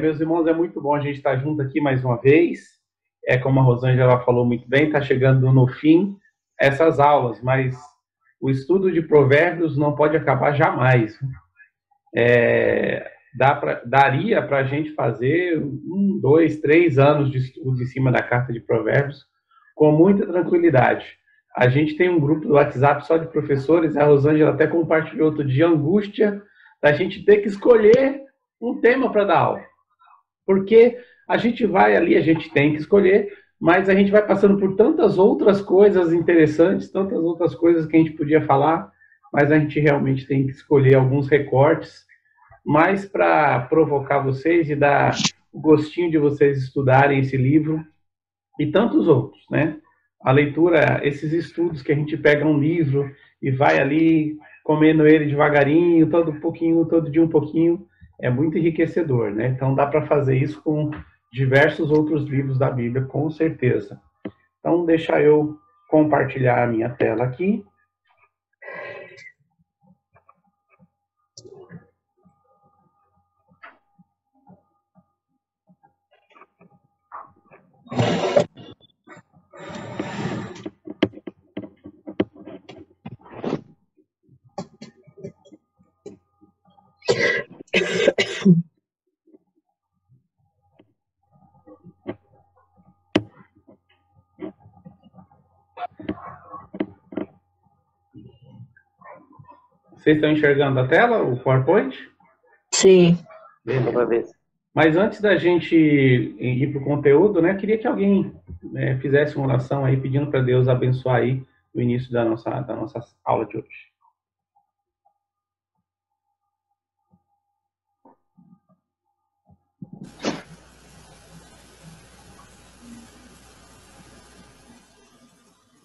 Meus irmãos, é muito bom a gente estar junto aqui mais uma vez. Como a Rosângela falou muito bem, está chegando no fim essas aulas, mas o estudo de provérbios não pode acabar jamais. Daria para a gente fazer 2, 3 anos de estudo em cima da carta de provérbios com muita tranquilidade. A gente tem um grupo do WhatsApp só de professores, a Rosângela até compartilhou outro dia a angústia da gente ter que escolher um tema para dar aula. Porque a gente vai ali, a gente tem que escolher, mas a gente vai passando por tantas outras coisas interessantes, tantas outras coisas que a gente podia falar, mas a gente realmente tem que escolher alguns recortes, mais para provocar vocês e dar o gostinho de vocês estudarem esse livro e tantos outros, né? A leitura, esses estudos que a gente pega um livro e vai ali comendo ele devagarinho, todo pouquinho, todo dia um pouquinho, é muito enriquecedor, né? Então dá para fazer isso com diversos outros livros da Bíblia, com certeza. Então deixa eu compartilhar a minha tela aqui. Vocês estão enxergando a tela, o PowerPoint? Sim. Beleza. Mas antes da gente ir para o conteúdo, né, queria que alguém fizesse uma oração aí, pedindo para Deus abençoar aí o início da nossa aula de hoje.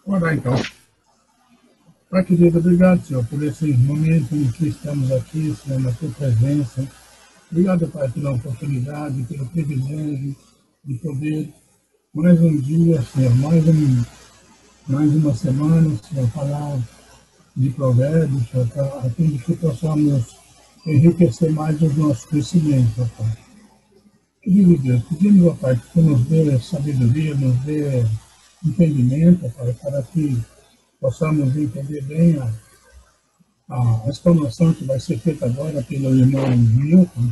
Orar então. Pai querido, obrigado, Senhor, por esse momento em que estamos aqui, Senhor, na tua presença. Obrigado, Pai, pela oportunidade, pelo privilégio de poder mais um dia, Senhor, mais uma semana, Senhor, falar de provérbios, Senhor, a fim de que possamos enriquecer mais os nossos conhecimentos, ó Pai. Querido Deus, pedimos, ó Pai, que tu nos dê sabedoria, nos dê entendimento, ó Pai, para que possamos entender bem a explanação que vai ser feita agora pelo irmão Milton.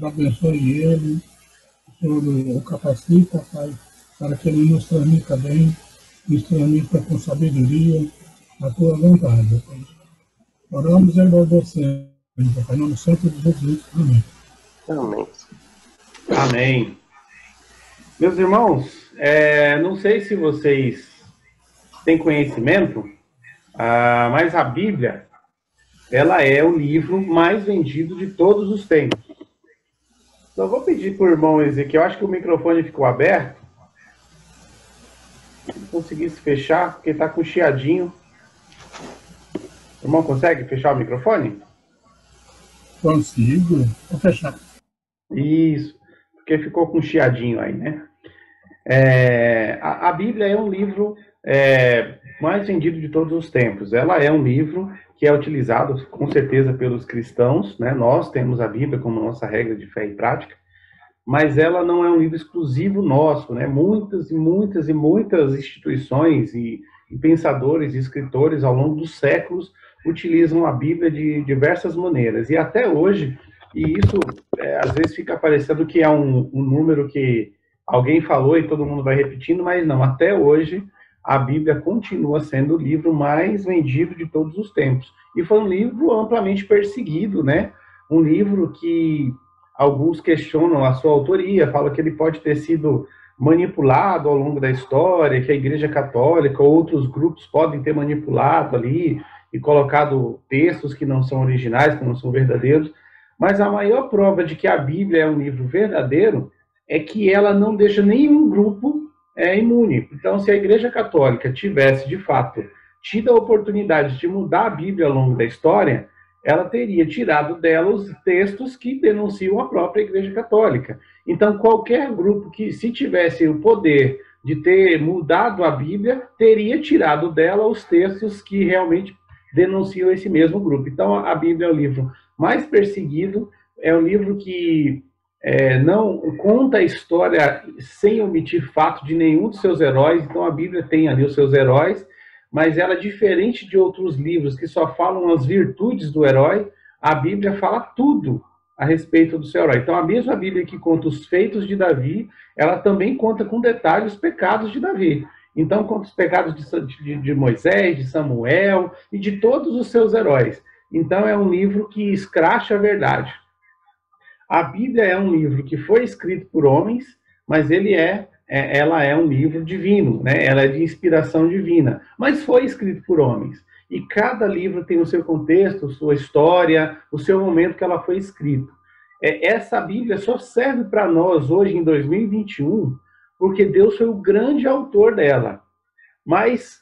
Abençoe ele, o Senhor o capacita, Pai, para que ele nos transmita bem, nos transmita com sabedoria a tua vontade, Pai. Oramos e agradecemos, Pai, em nome santo de Jesus. Amém. Amém. Amém. Meus irmãos, não sei se vocês têm conhecimento, mas a Bíblia, ela é o livro mais vendido de todos os tempos. Então, vou pedir para o irmão Ezequiel, acho que o microfone ficou aberto. Se conseguisse fechar, porque está com chiadinho. O irmão consegue fechar o microfone? Consigo. Vou fechar. Isso, porque ficou com chiadinho aí, né? A Bíblia é um livro mais vendido de todos os tempos. Ela é um livro que é utilizado, com certeza, pelos cristãos, né? Nós temos a Bíblia como nossa regra de fé e prática, mas ela não é um livro exclusivo nosso, né? Muitas e muitas e muitas instituições e pensadores e escritores ao longo dos séculos utilizam a Bíblia de diversas maneiras. E até hoje, e isso às vezes fica parecendo que é um número que alguém falou e todo mundo vai repetindo, mas não, até hoje a Bíblia continua sendo o livro mais vendido de todos os tempos. E foi um livro amplamente perseguido, né? Um livro que alguns questionam a sua autoria, falam que ele pode ter sido manipulado ao longo da história, que a Igreja Católica ou outros grupos podem ter manipulado ali e colocado textos que não são originais, que não são verdadeiros. Mas a maior prova de que a Bíblia é um livro verdadeiro é que ela não deixa nenhum grupo imune. Então, se a Igreja Católica tivesse, de fato, tido a oportunidade de mudar a Bíblia ao longo da história, ela teria tirado dela os textos que denunciam a própria Igreja Católica. Então, qualquer grupo que, se tivesse o poder de ter mudado a Bíblia, teria tirado dela os textos que realmente denunciam esse mesmo grupo. Então, a Bíblia é o livro mais perseguido, é um livro que não conta a história sem omitir fato de nenhum dos seus heróis. Então a Bíblia tem ali os seus heróis, mas ela, diferente de outros livros que só falam as virtudes do herói, a Bíblia fala tudo a respeito do seu herói. Então a mesma Bíblia que conta os feitos de Davi, ela também conta com detalhes os pecados de Davi. Então conta os pecados de Moisés, de Samuel e de todos os seus heróis. Então é um livro que escracha a verdade. A Bíblia é um livro que foi escrito por homens, mas ela é um livro divino, né? Ela é de inspiração divina, mas foi escrito por homens. E cada livro tem o seu contexto, sua história, o seu momento que ela foi escrita. Essa Bíblia só serve para nós hoje, em 2021, porque Deus foi o grande autor dela. Mas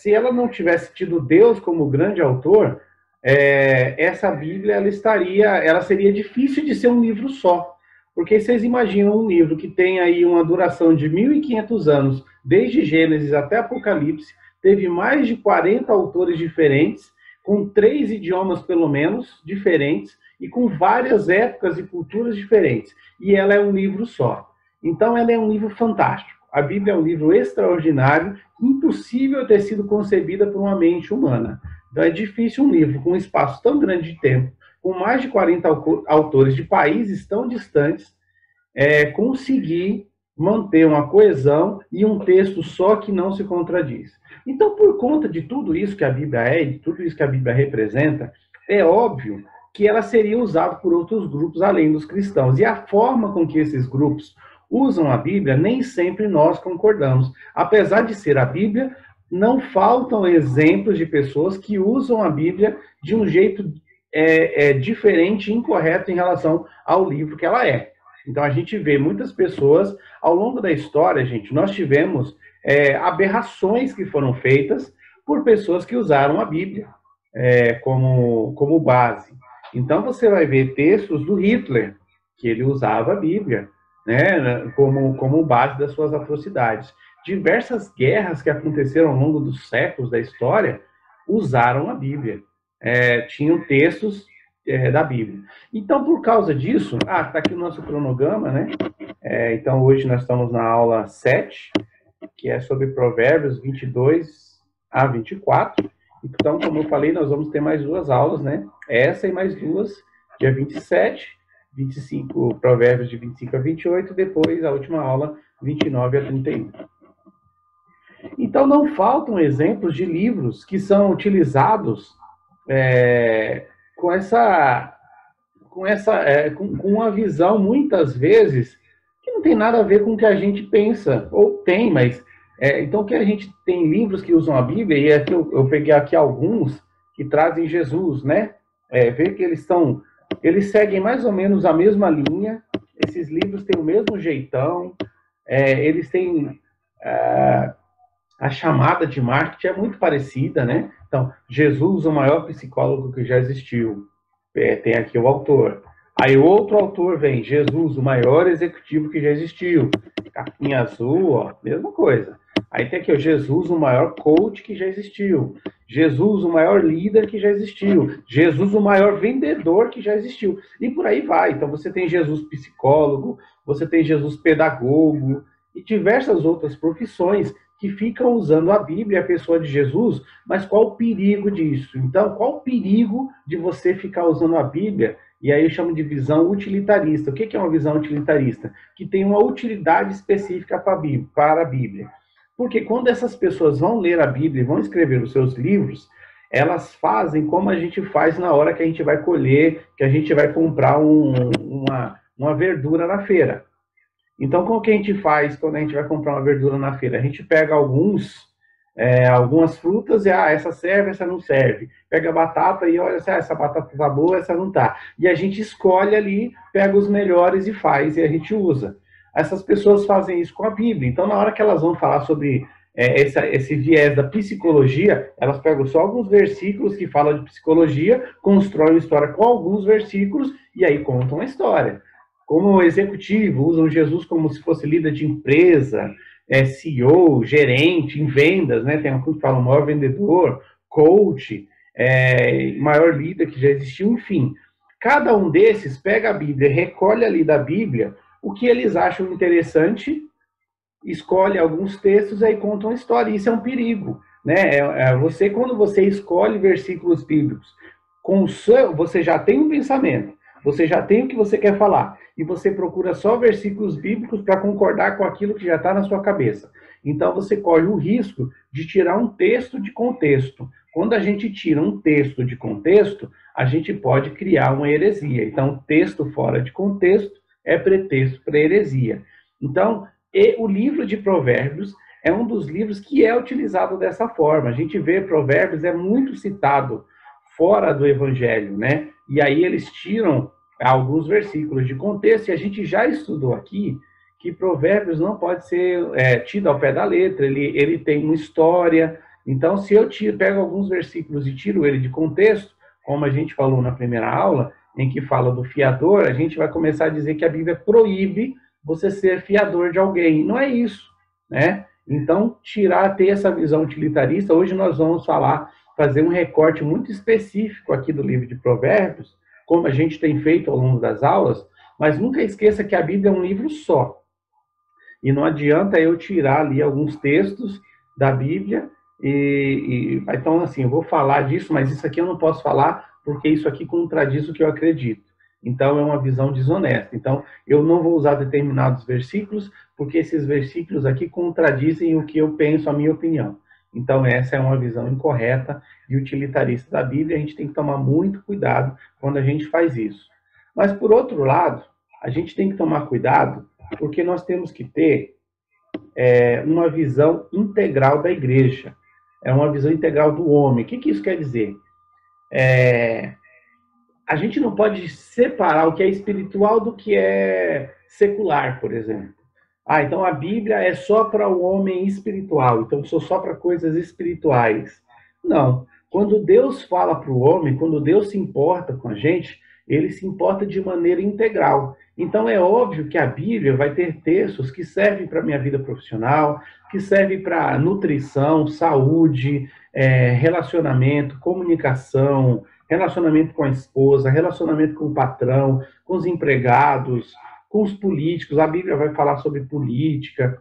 se ela não tivesse tido Deus como grande autor, essa Bíblia ela seria difícil de ser um livro só. Porque vocês imaginam um livro que tem aí uma duração de 1.500 anos, desde Gênesis até Apocalipse, teve mais de 40 autores diferentes, com 3 idiomas pelo menos diferentes, e com várias épocas e culturas diferentes. E ela é um livro só. Então ela é um livro fantástico. A Bíblia é um livro extraordinário, impossível ter sido concebida por uma mente humana. Então é difícil um livro com um espaço tão grande de tempo, com mais de 40 autores de países tão distantes, conseguir manter uma coesão e um texto só que não se contradiz. Então, por conta de tudo isso que a Bíblia é, de tudo isso que a Bíblia representa, é óbvio que ela seria usada por outros grupos além dos cristãos. E a forma com que esses grupos usam a Bíblia, nem sempre nós concordamos. Apesar de ser a Bíblia, não faltam exemplos de pessoas que usam a Bíblia de um jeito diferente e incorreto em relação ao livro que ela é. Então a gente vê muitas pessoas, ao longo da história, gente, nós tivemos aberrações que foram feitas por pessoas que usaram a Bíblia como base. Então você vai ver textos do Hitler, que ele usava a Bíblia, né, como base das suas atrocidades. Diversas guerras que aconteceram ao longo dos séculos da história usaram a Bíblia. Tinham textos da Bíblia. Então, por causa disso, está aqui o nosso cronograma, né? Então, hoje nós estamos na aula 7, que é sobre Provérbios 22 a 24. Então, como eu falei, nós vamos ter mais 2 aulas, né? Essa e mais 2, dia 27, 25, Provérbios de 25 a 28, depois a última aula, 29 a 31. Então, não faltam exemplos de livros que são utilizados com uma visão, muitas vezes, que não tem nada a ver com o que a gente pensa, ou tem, mas... então, que a gente tem livros que usam a Bíblia, e aqui eu peguei aqui alguns que trazem Jesus, né? Vê que eles seguem mais ou menos a mesma linha, esses livros têm o mesmo jeitão, eles têm... a chamada de marketing é muito parecida, né? Então, Jesus, o maior psicólogo que já existiu. Tem aqui o autor. Aí o outro autor vem, Jesus, o maior executivo que já existiu. Capinha azul, ó, mesma coisa. Aí tem aqui, ó, Jesus, o maior coach que já existiu. Jesus, o maior líder que já existiu. Jesus, o maior vendedor que já existiu. E por aí vai. Então você tem Jesus psicólogo, você tem Jesus pedagogo e diversas outras profissões que ficam usando a Bíblia, a pessoa de Jesus, mas qual o perigo disso? Então, qual o perigo de você ficar usando a Bíblia? E aí eu chamo de visão utilitarista. O que é uma visão utilitarista? Que tem uma utilidade específica para a Bíblia. Porque quando essas pessoas vão ler a Bíblia e vão escrever os seus livros, elas fazem como a gente faz na hora que a gente vai colher, que a gente vai comprar uma verdura na feira. Então, como que a gente faz quando a gente vai comprar uma verdura na feira? A gente pega algumas frutas e, essa serve, essa não serve. Pega a batata e olha, essa batata tá boa, essa não tá. E a gente escolhe ali, pega os melhores e faz, e a gente usa. Essas pessoas fazem isso com a Bíblia. Então, na hora que elas vão falar sobre esse viés da psicologia, elas pegam só alguns versículos que falam de psicologia, constroem uma história com alguns versículos e aí contam a história. Como executivo, usam Jesus como se fosse líder de empresa, CEO, gerente, em vendas, né? Tem um que fala maior vendedor, coach, maior líder que já existiu, enfim. Cada um desses pega a Bíblia, recolhe ali da Bíblia o que eles acham interessante, escolhe alguns textos e aí conta uma história. Isso é um perigo, né? Quando você escolhe versículos bíblicos, você já tem um pensamento, você já tem o que você quer falar, e você procura só versículos bíblicos para concordar com aquilo que já está na sua cabeça. Então você corre o risco de tirar um texto de contexto. Quando a gente tira um texto de contexto, a gente pode criar uma heresia. Então, texto fora de contexto é pretexto para heresia. Então, o livro de Provérbios é um dos livros que é utilizado dessa forma. A gente vê Provérbios é muito citado fora do Evangelho, né? E aí eles tiram alguns versículos de contexto, e a gente já estudou aqui que Provérbios não pode ser tido ao pé da letra, ele tem uma história. Então, se eu pego alguns versículos e tiro ele de contexto, como a gente falou na primeira aula, em que fala do fiador, a gente vai começar a dizer que a Bíblia proíbe você ser fiador de alguém. Não é isso, né? Então, ter essa visão utilitarista, hoje nós vamos fazer um recorte muito específico aqui do livro de Provérbios, como a gente tem feito ao longo das aulas, mas nunca esqueça que a Bíblia é um livro só. E não adianta eu tirar ali alguns textos da Bíblia então, assim, eu vou falar disso, mas isso aqui eu não posso falar porque isso aqui contradiz o que eu acredito. Então, é uma visão desonesta. Então, eu não vou usar determinados versículos, porque esses versículos aqui contradizem o que eu penso, a minha opinião. Então, essa é uma visão incorreta e utilitarista da Bíblia. A gente tem que tomar muito cuidado quando a gente faz isso. Mas, por outro lado, a gente tem que tomar cuidado porque nós temos que ter uma visão integral da igreja. É uma visão integral do homem. O que isso quer dizer? A gente não pode separar o que é espiritual do que é secular, por exemplo. Então a Bíblia é só para o homem espiritual, então sou só para coisas espirituais. Não. Quando Deus fala para o homem, quando Deus se importa com a gente, ele se importa de maneira integral. Então é óbvio que a Bíblia vai ter textos que servem para a minha vida profissional, que servem para nutrição, saúde, relacionamento, comunicação, relacionamento com a esposa, relacionamento com o patrão, com os empregados, com os políticos. A Bíblia vai falar sobre política.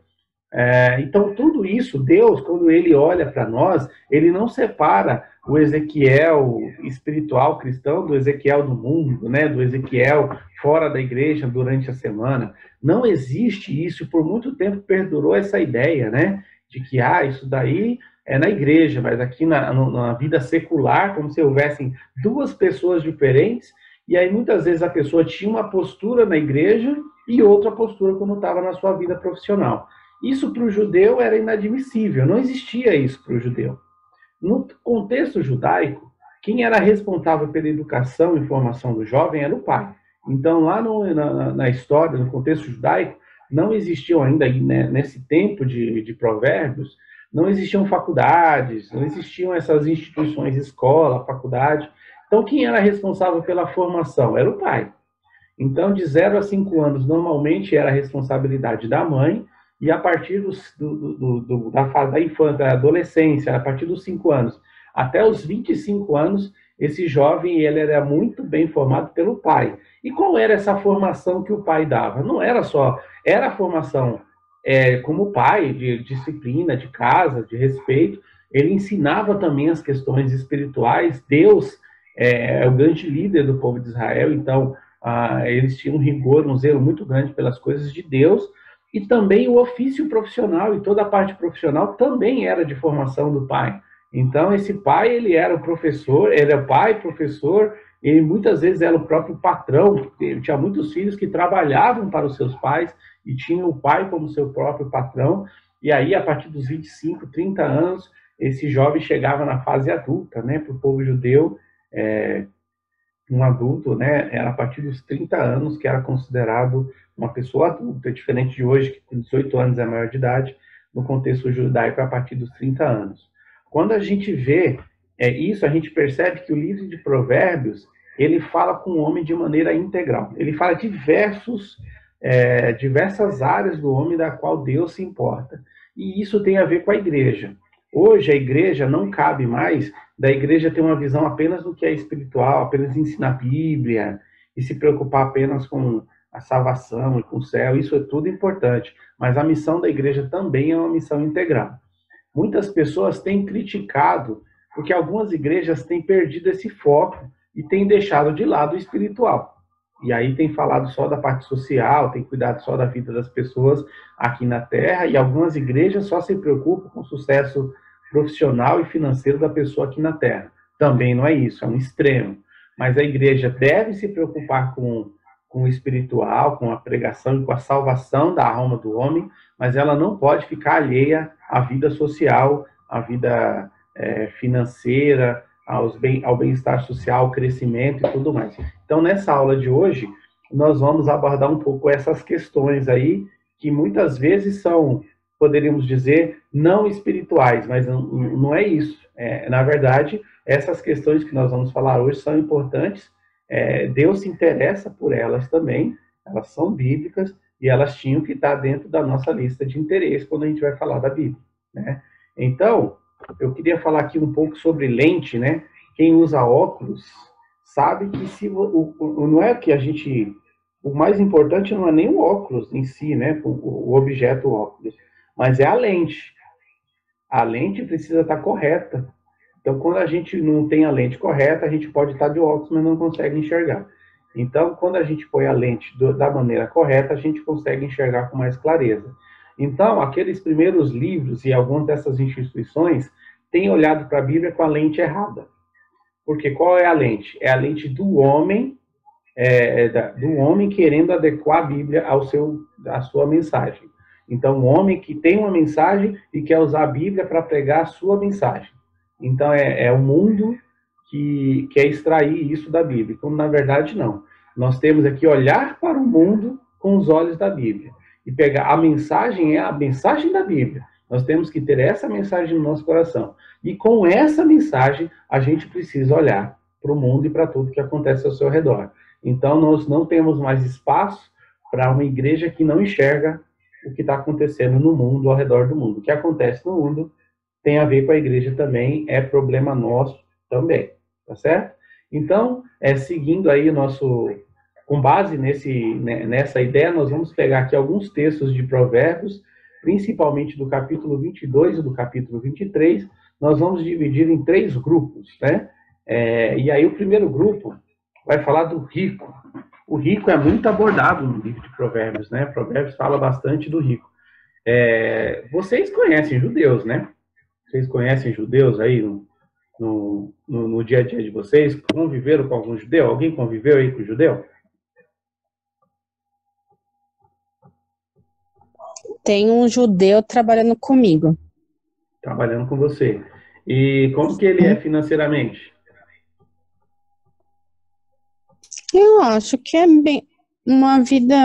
Então, tudo isso, Deus, quando ele olha para nós, ele não separa o Ezequiel espiritual cristão do Ezequiel do mundo, né? Do Ezequiel fora da igreja durante a semana. Não existe isso, e por muito tempo perdurou essa ideia, né? De que, isso daí é na igreja, mas aqui na vida secular, como se houvessem duas pessoas diferentes, e aí muitas vezes a pessoa tinha uma postura na igreja e outra postura quando estava na sua vida profissional. Isso para o judeu era inadmissível, não existia isso para o judeu. No contexto judaico, quem era responsável pela educação e formação do jovem era o pai. Então, lá na história, no contexto judaico, não existiam ainda, nesse tempo de provérbios, não existiam faculdades, não existiam essas instituições, escola, faculdade. Então, quem era responsável pela formação? Era o pai. Então, de 0 a 5 anos, normalmente era a responsabilidade da mãe, e a partir da fase da infância, da adolescência, a partir dos 5 anos até os 25 anos, esse jovem ele era muito bem formado pelo pai. E qual era essa formação que o pai dava? Não era só, era a formação como pai, de disciplina, de casa, de respeito. Ele ensinava também as questões espirituais. Deus é o grande líder do povo de Israel, então eles tinham um rigor, um zelo muito grande pelas coisas de Deus. E também o ofício profissional, e toda a parte profissional também era de formação do pai. Então, esse pai, ele era o professor, ele era pai, professor, ele muitas vezes era o próprio patrão. Ele tinha muitos filhos que trabalhavam para os seus pais e tinham o pai como seu próprio patrão. E aí, a partir dos 25, 30 anos, esse jovem chegava na fase adulta, né? Para o povo judeu, um adulto, né? Era a partir dos 30 anos que era considerado uma pessoa adulta, diferente de hoje, que com 18 anos é maior de idade, no contexto judaico, a partir dos 30 anos. Quando a gente vê isso, a gente percebe que o livro de Provérbios, ele fala com o homem de maneira integral. Ele fala diversas áreas do homem da qual Deus se importa. E isso tem a ver com a igreja. Hoje, a igreja não cabe mais da igreja ter uma visão apenas do que é espiritual, apenas ensinar a Bíblia, e se preocupar apenas com a salvação e com o céu, isso é tudo importante, mas a missão da igreja também é uma missão integral. Muitas pessoas têm criticado porque algumas igrejas têm perdido esse foco e têm deixado de lado o espiritual. E aí tem falado só da parte social, tem cuidado só da vida das pessoas aqui na Terra, e algumas igrejas só se preocupam com o sucesso profissional e financeiro da pessoa aqui na Terra. Também não é isso, é um extremo. Mas a igreja deve se preocupar com o espiritual, com a pregação e com a salvação da alma do homem, mas ela não pode ficar alheia à vida social, à vida financeira, ao bem-estar social, ao crescimento e tudo mais. Então, nessa aula de hoje, nós vamos abordar um pouco essas questões aí, que muitas vezes são, poderíamos dizer, não espirituais, mas não é isso. Na verdade, essas questões que nós vamos falar hoje são importantes, Deus se interessa por elas também, elas são bíblicas, e elas tinham que estar dentro da nossa lista de interesse quando a gente vai falar da Bíblia, né? Então, eu queria falar aqui um pouco sobre lente, né? Quem usa óculos sabe que não é que a gente... O mais importante não é nem o óculos em si, né? O objeto óculos, mas é a lente. A lente precisa estar correta. Então, quando a gente não tem a lente correta, a gente pode estar de óculos, mas não consegue enxergar. Então, quando a gente põe a lente da maneira correta, a gente consegue enxergar com mais clareza. Então, aqueles primeiros livros e algumas dessas instituições têm olhado para a Bíblia com a lente errada. Porque qual é a lente? É a lente do homem, querendo adequar a Bíblia à sua mensagem. Então, o homem que tem uma mensagem e quer usar a Bíblia para pregar a sua mensagem. Então, é o mundo que quer extrair isso da Bíblia, como na verdade não. Nós temos aqui olhar para o mundo com os olhos da Bíblia. E pegar a mensagem, é a mensagem da Bíblia. Nós temos que ter essa mensagem no nosso coração. E com essa mensagem, a gente precisa olhar para o mundo e para tudo que acontece ao seu redor. Então, nós não temos mais espaço para uma igreja que não enxerga o que está acontecendo no mundo, ao redor do mundo. O que acontece no mundo tem a ver com a igreja também, é problema nosso também, tá certo? Então, seguindo aí com base nessa ideia, nós vamos pegar aqui alguns textos de Provérbios, principalmente do capítulo 22 e do capítulo 23, nós vamos dividir em 3 grupos, né? E aí o primeiro grupo vai falar do rico. O rico é muito abordado no livro de Provérbios, né? Provérbios fala bastante do rico. Vocês conhecem judeus, né? Vocês conhecem judeus aí no dia a dia de vocês? Conviveram com algum judeu? Alguém conviveu aí com judeu? Tem um judeu trabalhando comigo. Trabalhando com você. E como que ele é financeiramente? Eu acho que é bem uma vida.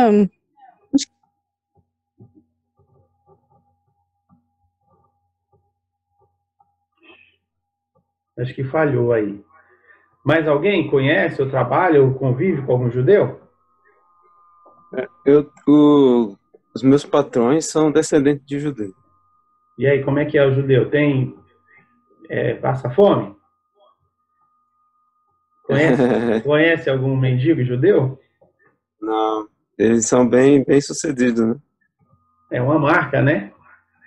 Acho que falhou aí. Mais alguém conhece ou trabalha ou convive com algum judeu? Os meus patrões são descendentes de judeu. E aí, como é que é o judeu? Passa fome? Conhece algum mendigo judeu? Não, eles são bem sucedidos, né? É uma marca, né?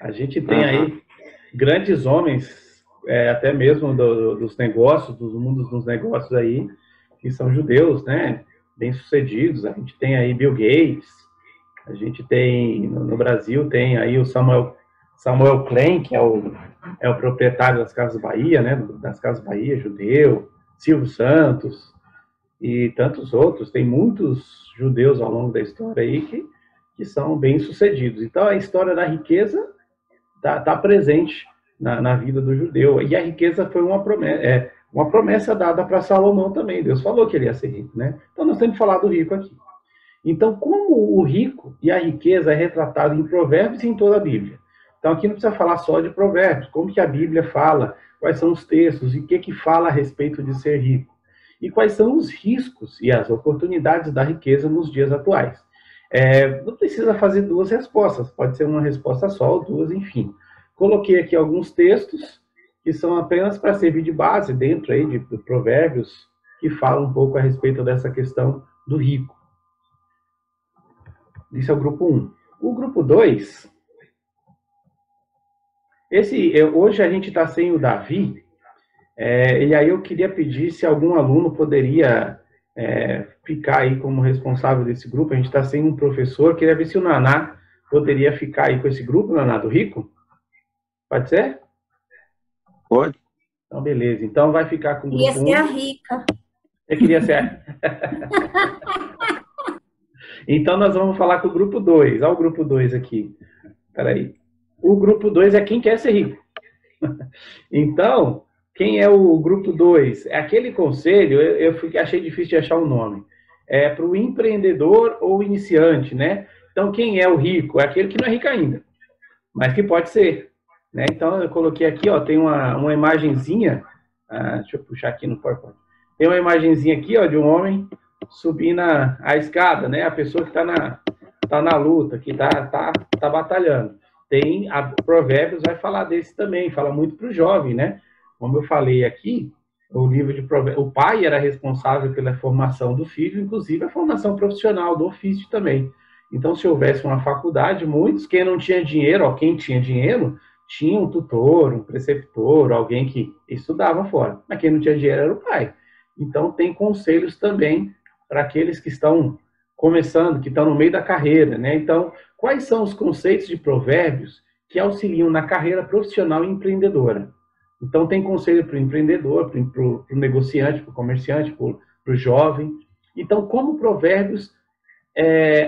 A gente tem aí grandes homens, até mesmo dos negócios, do mundo dos negócios aí, que são judeus, né? Bem-sucedidos. A gente tem aí Bill Gates, a gente tem, no Brasil, tem aí o Samuel Klein, que é o proprietário das Casas Bahia, né? Das Casas Bahia, judeu, Silvio Santos e tantos outros. Tem muitos judeus ao longo da história aí que são bem-sucedidos. Então, a história da riqueza está presente na vida do judeu. E a riqueza foi uma promessa dada para Salomão também. Deus falou que ele ia ser rico, né? Então, nós temos que falar do rico aqui. Então, como o rico e a riqueza é retratado em Provérbios e em toda a Bíblia. Então, aqui não precisa falar só de Provérbios. Como que a Bíblia fala, quais são os textos e o que fala a respeito de ser rico. E quais são os riscos e as oportunidades da riqueza nos dias atuais. Não precisa fazer 2 respostas, pode ser uma resposta só ou 2, enfim. Coloquei aqui alguns textos que são apenas para servir de base dentro aí de Provérbios, que falam um pouco a respeito dessa questão do rico. Isso é o grupo 1. O grupo 2, hoje a gente está sem o Davi, e aí eu queria pedir se algum aluno poderia ficar aí como responsável desse grupo. A gente está sem um professor, queria ver se o Naná poderia ficar aí com esse grupo, Naná, do rico. Pode ser? Pode. Então, beleza. Então, vai ficar com o grupo 1. Queria ser a rica. Eu queria ser. Então, nós vamos falar com o grupo 2. Olha o grupo 2 aqui. Espera aí. O grupo 2 é quem quer ser rico. Então, quem é o grupo 2? É aquele conselho, achei difícil de achar o nome. É para o empreendedor ou iniciante, né? Então, quem é o rico? É aquele que não é rico ainda, mas que pode ser. Né? Então, eu coloquei aqui, ó, tem uma imagenzinha, deixa eu puxar aqui no PowerPoint. Tem uma imagenzinha aqui, ó, de um homem subindo a escada, né? A pessoa que tá na luta, que tá batalhando. Provérbios vai falar desse também, fala muito para o jovem, né? Como eu falei aqui, o livro de Provérbios, o pai era responsável pela formação do filho, inclusive a formação profissional do ofício também. Então, se houvesse uma faculdade, muitos, quem não tinha dinheiro, ó, quem tinha dinheiro, tinha um tutor, um preceptor, alguém que estudava fora. Mas quem não tinha dinheiro era o pai. Então, tem conselhos também para aqueles que estão começando, que estão no meio da carreira, né? Então, quais são os conceitos de provérbios que auxiliam na carreira profissional e empreendedora? Então, tem conselho para o empreendedor, para o negociante, para o comerciante, para o jovem. Então, como provérbios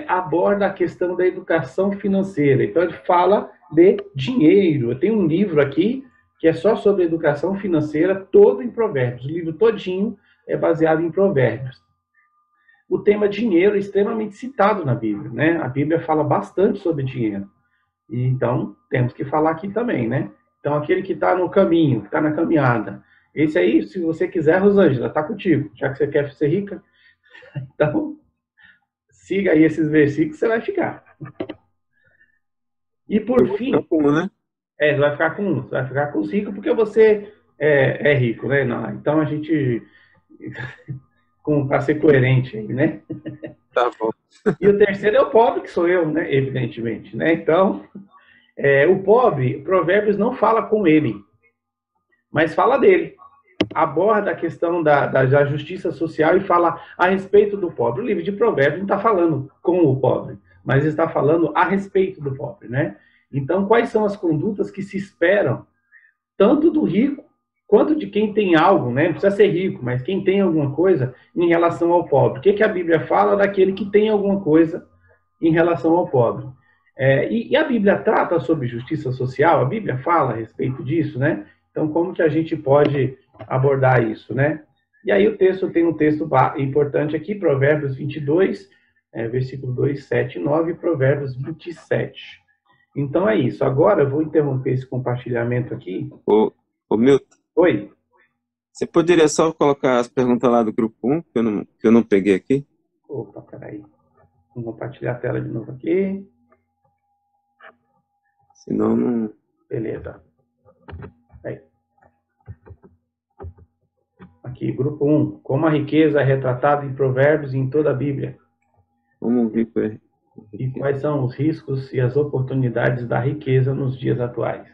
aborda a questão da educação financeira? Então, ele fala de dinheiro. Eu tenho um livro aqui que é só sobre educação financeira, todo em provérbios. O livro todinho é baseado em provérbios. O tema dinheiro é extremamente citado na Bíblia, né? A Bíblia fala bastante sobre dinheiro. E, então, temos que falar aqui também, né? Então, aquele que está no caminho, que está na caminhada. Esse aí, se você quiser, Rosângela, está contigo. Já que você quer ser rica, então, siga aí esses versículos, você vai ficar. E por fim... né? Você vai ficar com os ricos, porque você é rico, né? Não, então, a gente... para ser coerente aí, né? Tá bom. E o terceiro é o pobre, que sou eu, né? Evidentemente, né? Então, o pobre, Provérbios não fala com ele, mas fala dele. Aborda a questão da justiça social e fala a respeito do pobre. O livro de Provérbios não está falando com o pobre, mas está falando a respeito do pobre, né? Então, quais são as condutas que se esperam, tanto do rico, quanto de quem tem algo, né? Não precisa ser rico, mas quem tem alguma coisa em relação ao pobre. O que a Bíblia fala daquele que tem alguma coisa em relação ao pobre? E a Bíblia trata sobre justiça social? A Bíblia fala a respeito disso, né? Então, como que a gente pode abordar isso, né? E aí o texto tem um texto importante aqui, Provérbios 22, versículo 2, 7 e 9, e Provérbios 27. Então é isso. Agora eu vou interromper esse compartilhamento aqui. Ô Milton. Oi. Você poderia só colocar as perguntas lá do grupo 1, que eu não peguei aqui? Opa, peraí. Vou compartilhar a tela de novo aqui. Senão não... Beleza. Aí. Aqui, grupo 1. Como a riqueza é retratada em Provérbios e em toda a Bíblia. Vamos ver com ele. E quais são os riscos e as oportunidades da riqueza nos dias atuais?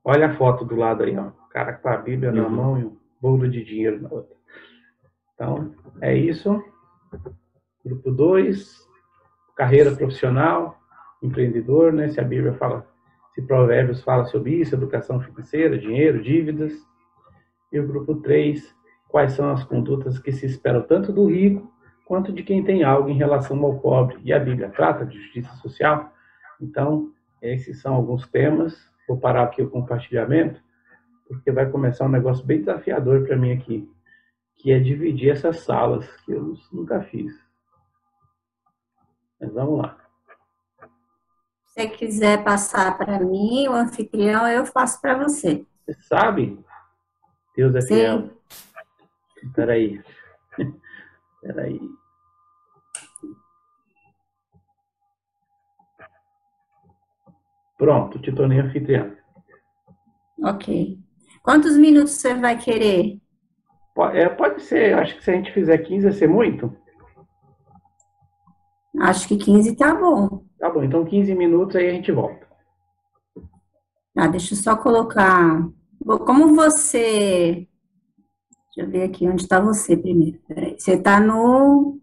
Olha a foto do lado aí, ó. O cara com a Bíblia na mão e um bolo de dinheiro na outra. Então, é isso. Grupo 2, carreira profissional, empreendedor, né? Se a Bíblia fala, se Provérbios fala sobre isso, educação financeira, dinheiro, dívidas. E o grupo 3, quais são as condutas que se esperam tanto do rico quanto de quem tem algo em relação ao pobre. E a Bíblia trata de justiça social. Então, esses são alguns temas. Vou parar aqui o compartilhamento, porque vai começar um negócio bem desafiador para mim aqui, que é dividir essas salas, que eu nunca fiz. Mas vamos lá. Se você quiser passar para mim, o anfitrião, eu faço para você. Você sabe? Deus é fiel. Espera aí. Espera aí. Pronto, te tornei anfitrião. Ok. Quantos minutos você vai querer? Pode ser, acho que se a gente fizer 15 vai ser muito. Acho que 15 tá bom. Tá bom, então 15 minutos aí a gente volta. Tá, deixa eu só colocar. Como você. Deixa eu ver aqui onde está você primeiro. Peraí. Você está no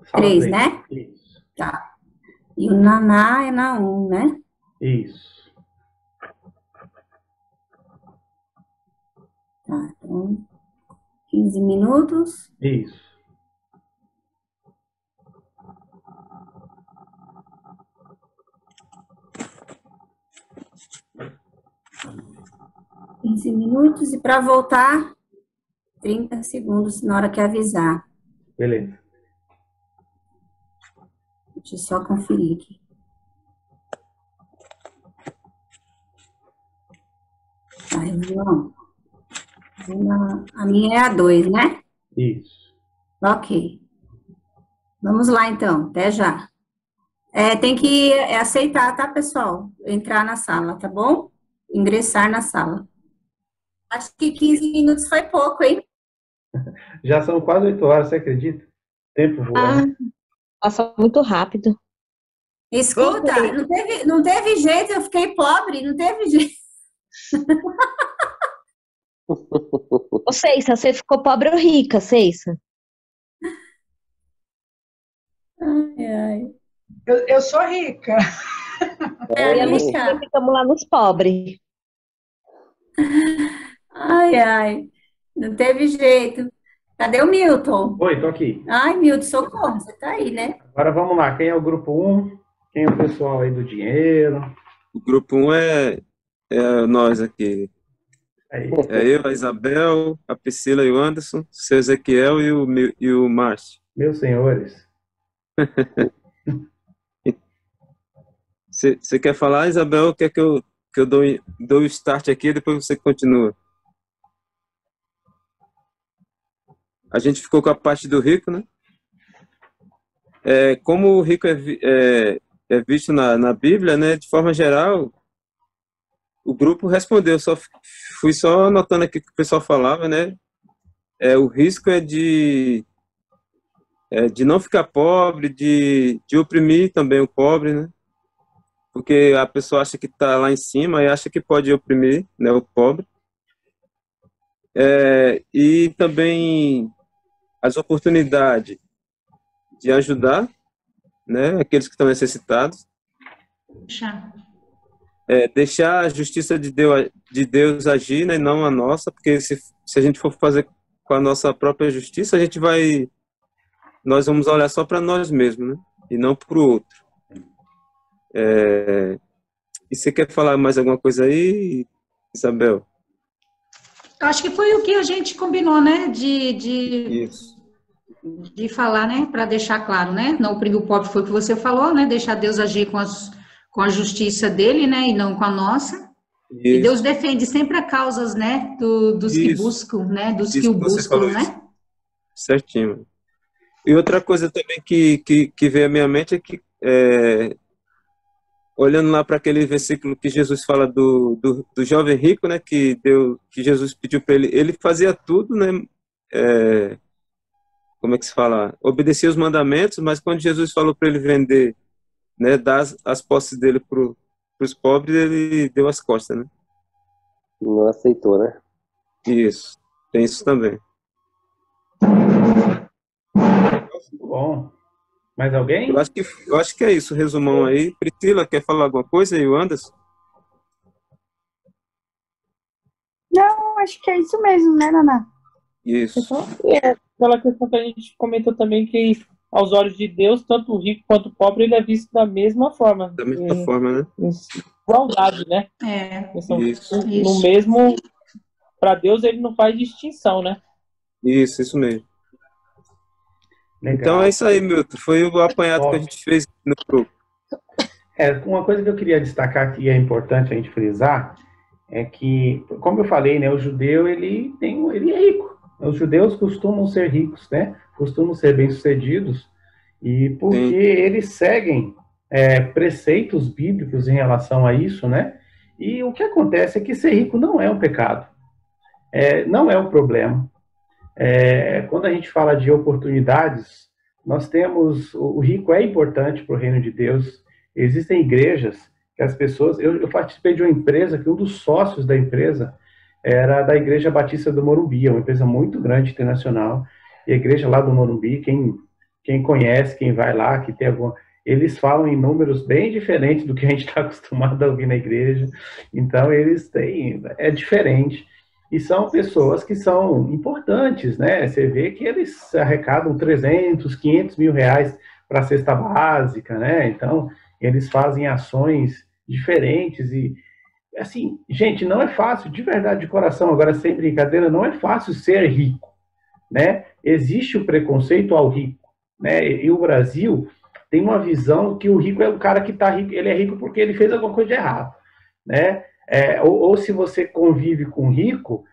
Sala 3, 3. né? Isso. Tá. E o Naná é na 1, né? Isso. Tá, então 15 minutos. Isso. E para voltar, 30 segundos na hora que avisar. Beleza. Deixa eu só conferir aqui. Tá, João. A minha é a 2, né? Isso. Ok. Vamos lá, então. Até já. Tem que aceitar, tá, pessoal? Entrar na sala, tá bom? Ingressar na sala. Acho que 15 minutos foi pouco, hein? Já são quase 8 horas, você acredita? Tempo voando. Passa muito rápido. Escuta, não teve jeito, eu fiquei pobre, não teve jeito. Ô, Ceissa, você ficou pobre ou rica, Ceissa? Ai, ai. Eu sou rica. Eu e a rica. Lucinha ficamos lá nos pobres. Ai, ai. Não teve jeito. Cadê o Milton? Oi, tô aqui. Ai, Milton, socorro, você tá aí, né? Agora vamos lá. Quem é o grupo 1? Quem é o pessoal aí do dinheiro? O grupo 1 é nós aqui. Aí. É eu, a Isabel, a Priscila e o Anderson, o seu Ezequiel e o Márcio. Meus senhores. Você quer falar, Isabel, ou quer que eu dou o start aqui e depois você continua? A gente ficou com a parte do rico, né? Como o rico é visto na Bíblia, né? De forma geral, o grupo respondeu. Fui só anotando aqui o que o pessoal falava, né? O risco é de não ficar pobre, de oprimir também o pobre, né? Porque a pessoa acha que está lá em cima e acha que pode oprimir, né, o pobre. E também as oportunidades de ajudar, né, aqueles que estão necessitados. Deixar a justiça de Deus agir, né, e não a nossa, porque se a gente for fazer com a nossa própria justiça, nós vamos olhar só para nós mesmos, né, e não para o outro. E você quer falar mais alguma coisa aí, Isabel? Acho que foi o que a gente combinou, né? Isso. De falar, né? Para deixar claro, né? Não oprimir o pobre foi o que você falou, né? Deixar Deus agir com a justiça dele, né? E não com a nossa. Isso. E Deus defende sempre as causas, né? Dos que buscam, né? Dos que o buscam, né? Certinho. E outra coisa também que veio à minha mente é que olhando lá para aquele versículo que Jesus fala do jovem rico, né, que Jesus pediu para ele fazia tudo, né, como é que se fala? Obedecia os mandamentos, mas quando Jesus falou para ele vender, né, dar as posses dele para os pobres, ele deu as costas, né? Não aceitou, né? Isso, tem isso também. Bom. Mais alguém? Eu acho que é isso, resumão aí. Priscila, quer falar alguma coisa aí, o Anderson? Não, acho que é isso mesmo, né, Naná? Isso. Aquela questão que a gente comentou também, que aos olhos de Deus, tanto o rico quanto o pobre, ele é visto da mesma forma. Da mesma forma, né? Igualdade, né? Isso. No mesmo, para Deus ele não faz distinção, né? Isso mesmo. Legal. Então é isso aí, Milton. Foi o apanhado que a gente fez no grupo. Uma coisa que eu queria destacar que é importante a gente frisar é que, como eu falei, né, o judeu ele é rico. Os judeus costumam ser ricos, né? Costumam ser bem-sucedidos e porque eles seguem preceitos bíblicos em relação a isso, né? E o que acontece é que ser rico não é um pecado, não é um problema. Quando a gente fala de oportunidades, nós temos, o rico é importante para o reino de Deus. Existem igrejas que as pessoas, eu participei de uma empresa que um dos sócios da empresa era da Igreja Batista do Morumbi, é uma empresa muito grande, internacional, e a igreja lá do Morumbi, quem conhece, quem vai lá, que tem alguma, eles falam em números bem diferentes do que a gente está acostumado a ouvir na igreja, então eles têm, é diferente, e são pessoas que são importantes, né? Você vê que eles arrecadam 300, 500 mil reais para a cesta básica, né? Então, eles fazem ações diferentes e, assim, gente, não é fácil, de verdade, de coração, agora sem brincadeira, não é fácil ser rico, né? Existe o preconceito ao rico, né? E o Brasil tem uma visão que o rico é o cara que está rico, ele é rico porque ele fez alguma coisa de errado, né? Ou se você convive com rico,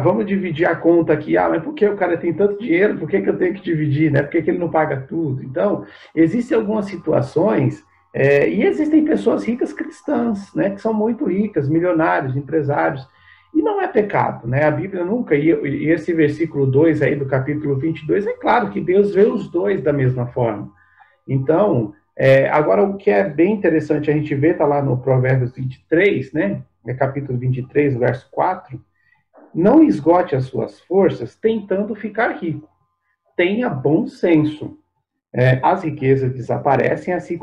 vamos dividir a conta aqui, mas por que o cara tem tanto dinheiro, por que eu tenho que dividir, né? Por que ele não paga tudo? Então, existem algumas situações, e existem pessoas ricas cristãs, né? Que são muito ricas, milionários, empresários, e não é pecado, né? A Bíblia nunca, e esse versículo 2 aí do capítulo 22, é claro que Deus vê os dois da mesma forma. Então, agora o que é bem interessante a gente ver, está lá no Provérbios 23, né? Capítulo 23, verso 4, não esgote as suas forças tentando ficar rico. Tenha bom senso. As riquezas desaparecem assim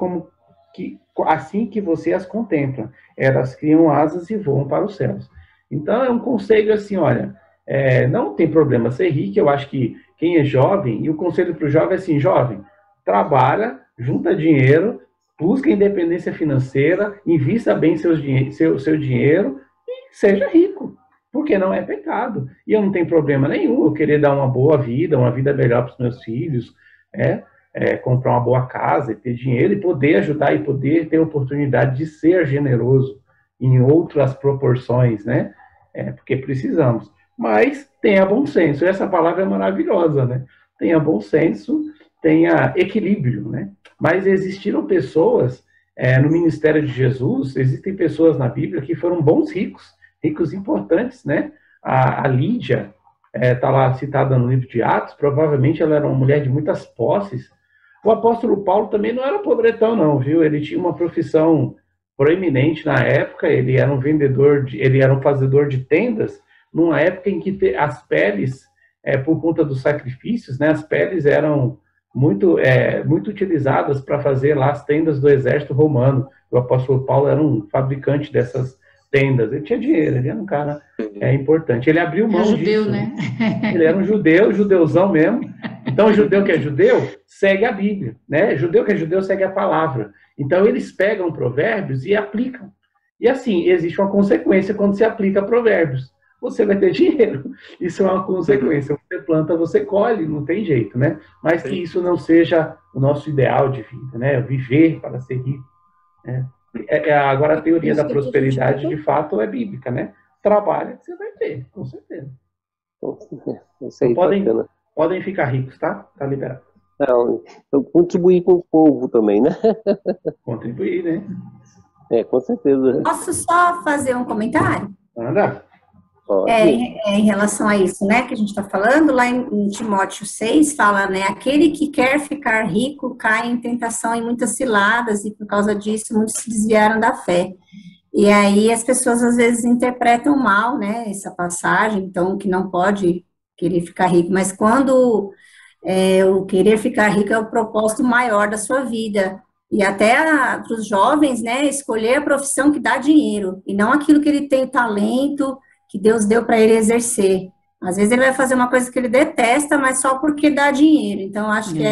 que você as contempla. Elas criam asas e voam para os céus. Então, é um conselho assim, olha, não tem problema ser rico, eu acho que quem é jovem, e o conselho para o jovem é assim, jovem, trabalha, junta dinheiro, busca independência financeira, invista bem seu dinheiro e seja rico, porque não é pecado. E eu não tenho problema nenhum eu querer dar uma boa vida, uma vida melhor para os meus filhos, comprar uma boa casa, e ter dinheiro, e poder ajudar, e poder ter oportunidade de ser generoso em outras proporções, né? Porque precisamos. Mas tenha bom senso. Essa palavra é maravilhosa, né? Tenha bom senso, tenha equilíbrio, né? Mas existiram pessoas, no ministério de Jesus, existem pessoas na Bíblia que foram bons ricos importantes, né? A Lídia, está lá citada no livro de Atos, provavelmente ela era uma mulher de muitas posses. O apóstolo Paulo também não era pobretão, não, viu? Ele tinha uma profissão proeminente na época, ele era um fazedor de tendas, numa época em que as peles, por conta dos sacrifícios, né, as peles eram muito utilizadas para fazer lá as tendas do exército romano. O apóstolo Paulo era um fabricante dessas tendas, ele tinha dinheiro, ele era um cara importante. Ele abriu mão disso, né? Ele era um judeuzão mesmo. Então, o judeu que é judeu, segue a Bíblia, né? Judeu que é judeu, segue a palavra. Então, eles pegam provérbios e aplicam. E assim, existe uma consequência quando se aplica provérbios. Você vai ter dinheiro. Isso é uma consequência. Você planta, você colhe, não tem jeito, né? Mas que isso não seja o nosso ideal de vida, né? Viver para ser rico, né? Agora, a teoria da prosperidade, de fato, é bíblica, né? Trabalha, você vai ter, com certeza. Isso aí, podem ficar ricos, tá? Tá liberado. Não, eu contribuir com o povo também, né? Contribuir, né? Com certeza. Posso só fazer um comentário? Anda. Em relação a isso, né, que a gente está falando, lá em Timóteo 6, fala, né, aquele que quer ficar rico cai em tentação e muitas ciladas, e por causa disso muitos se desviaram da fé. E aí as pessoas às vezes interpretam mal, né, essa passagem, então que não pode querer ficar rico, mas quando o querer ficar rico é o propósito maior da sua vida, e até para os jovens, né, escolher a profissão que dá dinheiro, e não aquilo que ele tem talento, que Deus deu para ele exercer. Às vezes ele vai fazer uma coisa que ele detesta, mas só porque dá dinheiro. Então, acho que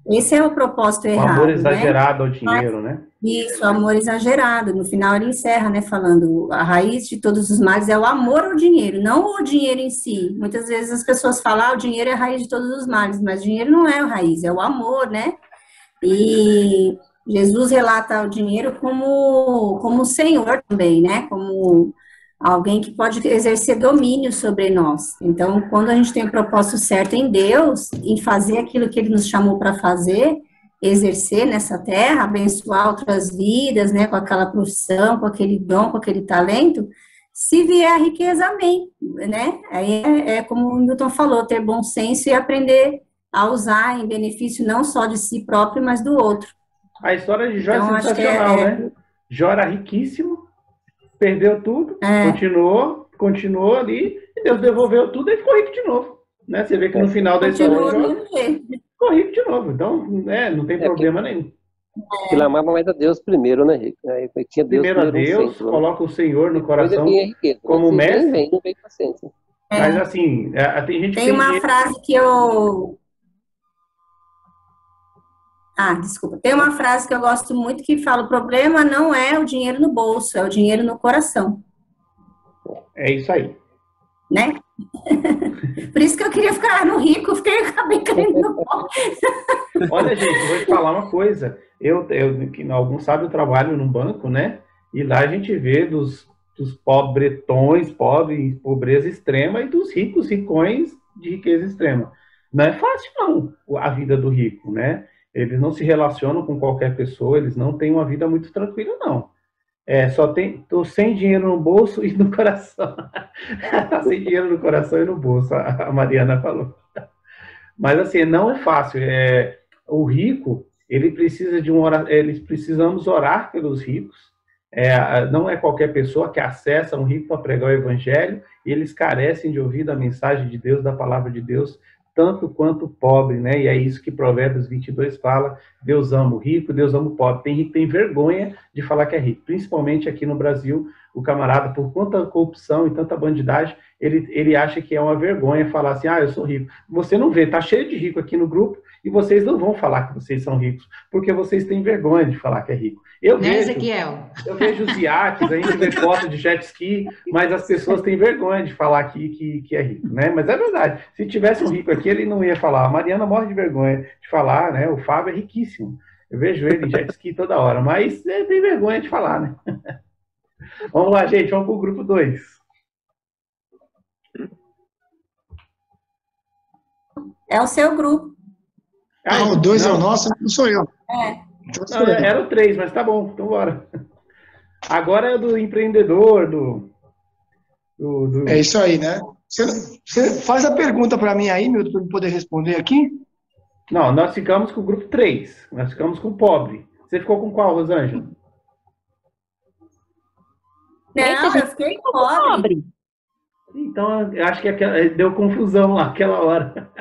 esse é o propósito errado. O amor exagerado ao dinheiro, né? Isso, amor exagerado. No final ele encerra, né, falando, a raiz de todos os males é o amor ao dinheiro, não o dinheiro em si. Muitas vezes as pessoas falam, o dinheiro é a raiz de todos os males, mas dinheiro não é a raiz, é o amor, né? E Jesus relata o dinheiro como Senhor também, né? Como alguém que pode exercer domínio sobre nós. Então, quando a gente tem o propósito certo em Deus, em fazer aquilo que Ele nos chamou para fazer, exercer nessa terra, abençoar outras vidas, né, com aquela profissão, com aquele dom, com aquele talento, Se vier a riqueza, amém, né? Aí é como o Newton falou, ter bom senso e aprender a usar em benefício não só de si próprio, mas do outro. A história de Jó Então, é acho que sensacional, né? Jó era riquíssimo, perdeu tudo, continuou ali, e Deus devolveu tudo e ficou rico de novo. Né? Você vê que no final da história de Jó, ficou rico de novo. Então, não tem problema nenhum. Ele amava mais a Deus primeiro, né, Rico? Tinha Deus Primeiro a Deus, centro, coloca o Senhor no coração riqueza, como mestre. Não vem paciência. Mas assim, tem gente que tem uma frase que eu... desculpa. Tem uma frase que eu gosto muito que fala: o problema não é o dinheiro no bolso, é o dinheiro no coração. É isso aí. Né? Por isso que eu queria ficar no rico, acabei caindo no pobre. Olha, gente, eu vou te falar uma coisa. Alguns sabem, eu trabalho num banco, né? E lá a gente vê dos pobretões, pobreza extrema, e dos ricos, ricões de riqueza extrema. Não é fácil, não, a vida do rico, né? Eles não se relacionam com qualquer pessoa, eles não têm uma vida muito tranquila, não. Tô sem dinheiro no bolso e no coração. Tá sem dinheiro no coração e no bolso, a Mariana falou. Mas assim, não é fácil. O rico, ele precisa eles precisamos orar pelos ricos. Não é qualquer pessoa que acessa um rico para pregar o evangelho, e eles carecem de ouvir a mensagem de Deus, da palavra de Deus, tanto quanto o pobre, né? E é isso que Provérbios 22 fala: Deus ama o rico, Deus ama o pobre. Tem rico que tem vergonha de falar que é rico, principalmente aqui no Brasil. O camarada, por tanta corrupção e tanta bandidagem, ele acha que é uma vergonha falar assim: eu sou rico. Você não vê, tá cheio de rico aqui no grupo, e vocês não vão falar que vocês são ricos, porque vocês têm vergonha de falar que é rico. Eu vejo os iates, a gente vê foto de jet ski, mas as pessoas têm vergonha de falar que é rico, né? Mas é verdade. Se tivesse um rico aqui, ele não ia falar. A Mariana morre de vergonha de falar, né? O Fábio é riquíssimo. Eu vejo ele em jet ski toda hora, mas tem vergonha de falar, né? Vamos lá, gente, vamos para o grupo 2. É o seu grupo. O 2 é o nosso, não sou eu. Não, era o 3, mas tá bom, então bora. Agora é do empreendedor, É isso aí, né? Você faz a pergunta para mim aí, Milton, para eu poder responder aqui? Não, nós ficamos com o grupo 3. Nós ficamos com o pobre. Você ficou com qual, Rosângela? Não, eu fiquei com pobre. Então, eu acho que deu confusão lá, aquela hora.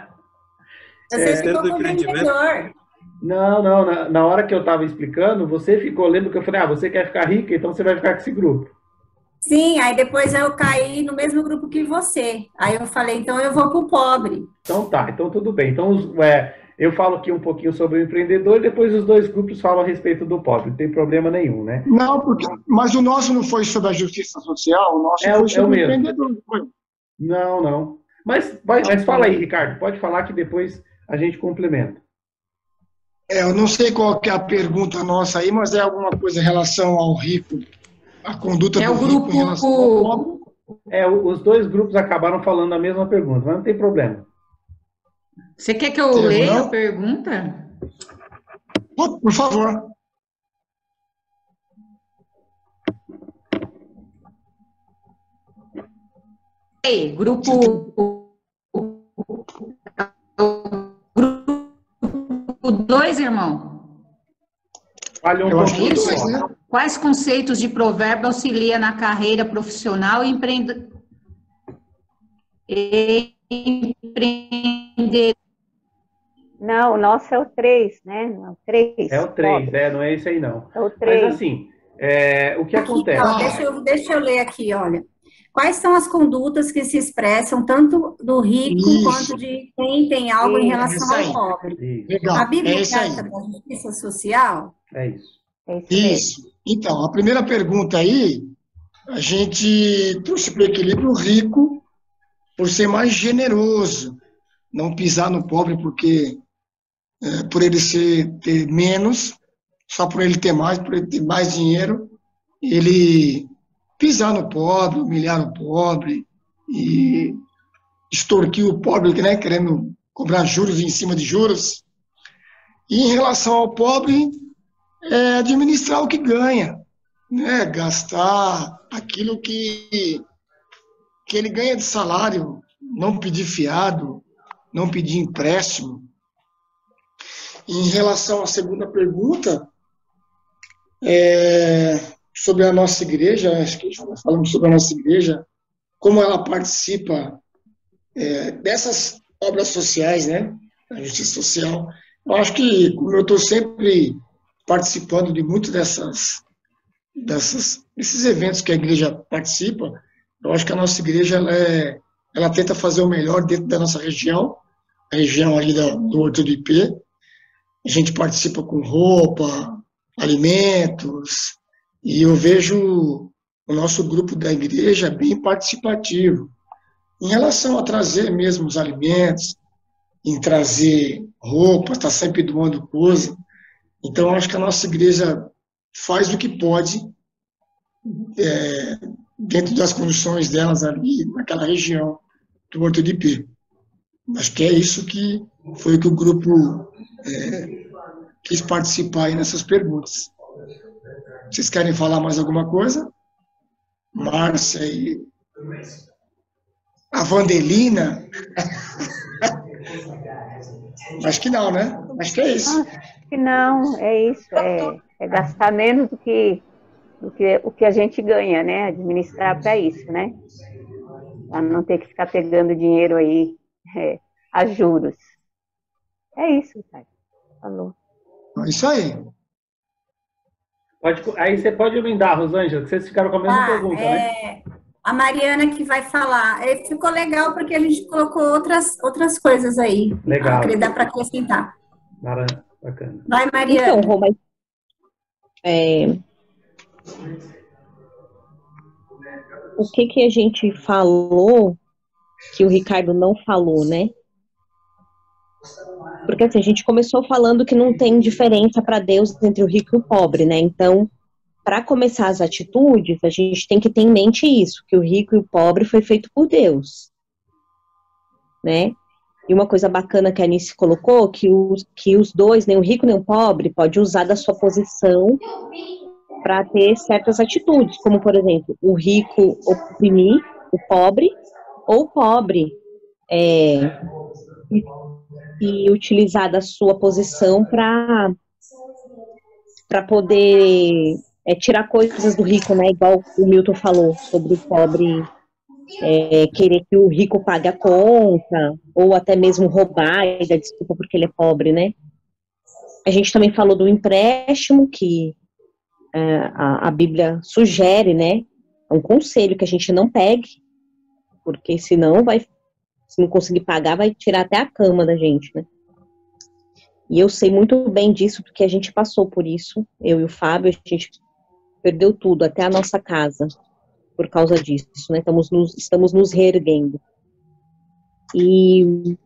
Você ficou com o empreendedor. Não, na hora que eu estava explicando, você ficou, lembra que eu falei, você quer ficar rica, então você vai ficar com esse grupo. Sim, aí depois eu caí no mesmo grupo que você. Aí eu falei, então eu vou pro pobre. Então tá, então tudo bem. Então eu falo aqui um pouquinho sobre o empreendedor e depois os dois grupos falam a respeito do pobre. Não tem problema nenhum, né? Não, mas o nosso não foi sobre a justiça social, o nosso foi sobre o empreendedor. Não. Mas fala aí, Ricardo, pode falar que depois a gente complementa. Eu não sei qual que é a pergunta nossa aí, mas é alguma coisa em relação ao rico, a conduta do rico em relação ao pobre. Os dois grupos acabaram falando a mesma pergunta, mas não tem problema. Você quer que eu leia a pergunta? Por favor. Ei, grupo 2, irmão. Falhou um pouquinho. Quais conceitos de provérbio auxilia na carreira profissional e empreender? Não, o nosso é o 3, né? É o 3, não é esse aí não. É o 3. Mas assim, o que acontece? Não, deixa eu ler aqui, olha. Quais são as condutas que se expressam tanto do rico quanto de quem tem algo em relação ao pobre? Legal. A Bíblia trata da justiça social? É isso. Isso. Então, a primeira pergunta aí, a gente trouxe para o equilíbrio o rico por ser mais generoso, não pisar no pobre porque por ele ter menos, só por ele ter mais, por ele ter mais dinheiro, ele pisar no pobre, humilhar o pobre e extorquir o pobre, né, querendo cobrar juros em cima de juros. E em relação ao pobre, administrar o que ganha, né, gastar aquilo que ele ganha de salário, não pedir fiado, não pedir empréstimo. Em relação à segunda pergunta, sobre a nossa igreja, acho que falamos sobre a nossa igreja, como ela participa dessas obras sociais, né, a justiça social. Eu acho que, como eu estou sempre participando de muitos desses eventos que a igreja participa, eu acho que a nossa igreja ela tenta fazer o melhor dentro da nossa região, a região ali do Horto do IP. A gente participa com roupa, alimentos, e eu vejo o nosso grupo da igreja bem participativo em relação a trazer mesmo os alimentos, em trazer roupa, está sempre doando coisa. Então, eu acho que a nossa igreja faz o que pode dentro das condições delas ali, naquela região do Horto de Ipê. Acho que é isso que foi o que o grupo quis participar aí nessas perguntas. Vocês querem falar mais alguma coisa? Márcia e a Vandelina? Acho que não, né? Acho que é isso. Acho que não, é isso. É gastar menos do que o que a gente ganha, né? Administrar para isso, né? Para não ter que ficar pegando dinheiro aí a juros. É isso, Ricardo. Falou. É isso aí. Aí você pode emendar, Rosângela, que vocês ficaram com a mesma pergunta, né? A Mariana que vai falar. Ficou legal porque a gente colocou outras coisas aí. Legal. Que dá para acrescentar. Bacana. Vai, Mariana. Então, Roma, o que a gente falou que o Ricardo não falou, né? Porque assim, a gente começou falando que não tem diferença para Deus entre o rico e o pobre, né? Então, para começar as atitudes, a gente tem que ter em mente isso, que o rico e o pobre foi feito por Deus, né? E uma coisa bacana que a Anice colocou, que os dois, nem o rico nem o pobre, pode usar da sua posição para ter certas atitudes, como, por exemplo, o rico oprimir o pobre, ou o pobre e utilizar da sua posição para poder tirar coisas do rico, né? Igual o Milton falou sobre o pobre querer que o rico pague a conta, ou até mesmo roubar e dar desculpa porque ele é pobre, né? A gente também falou do empréstimo, que a Bíblia sugere, né? É um conselho que a gente não pegue, porque senão se não conseguir pagar, vai tirar até a cama da gente, né? E eu sei muito bem disso, porque a gente passou por isso, eu e o Fábio, a gente perdeu tudo, até a nossa casa, por causa disso, né? Estamos nos reerguendo. E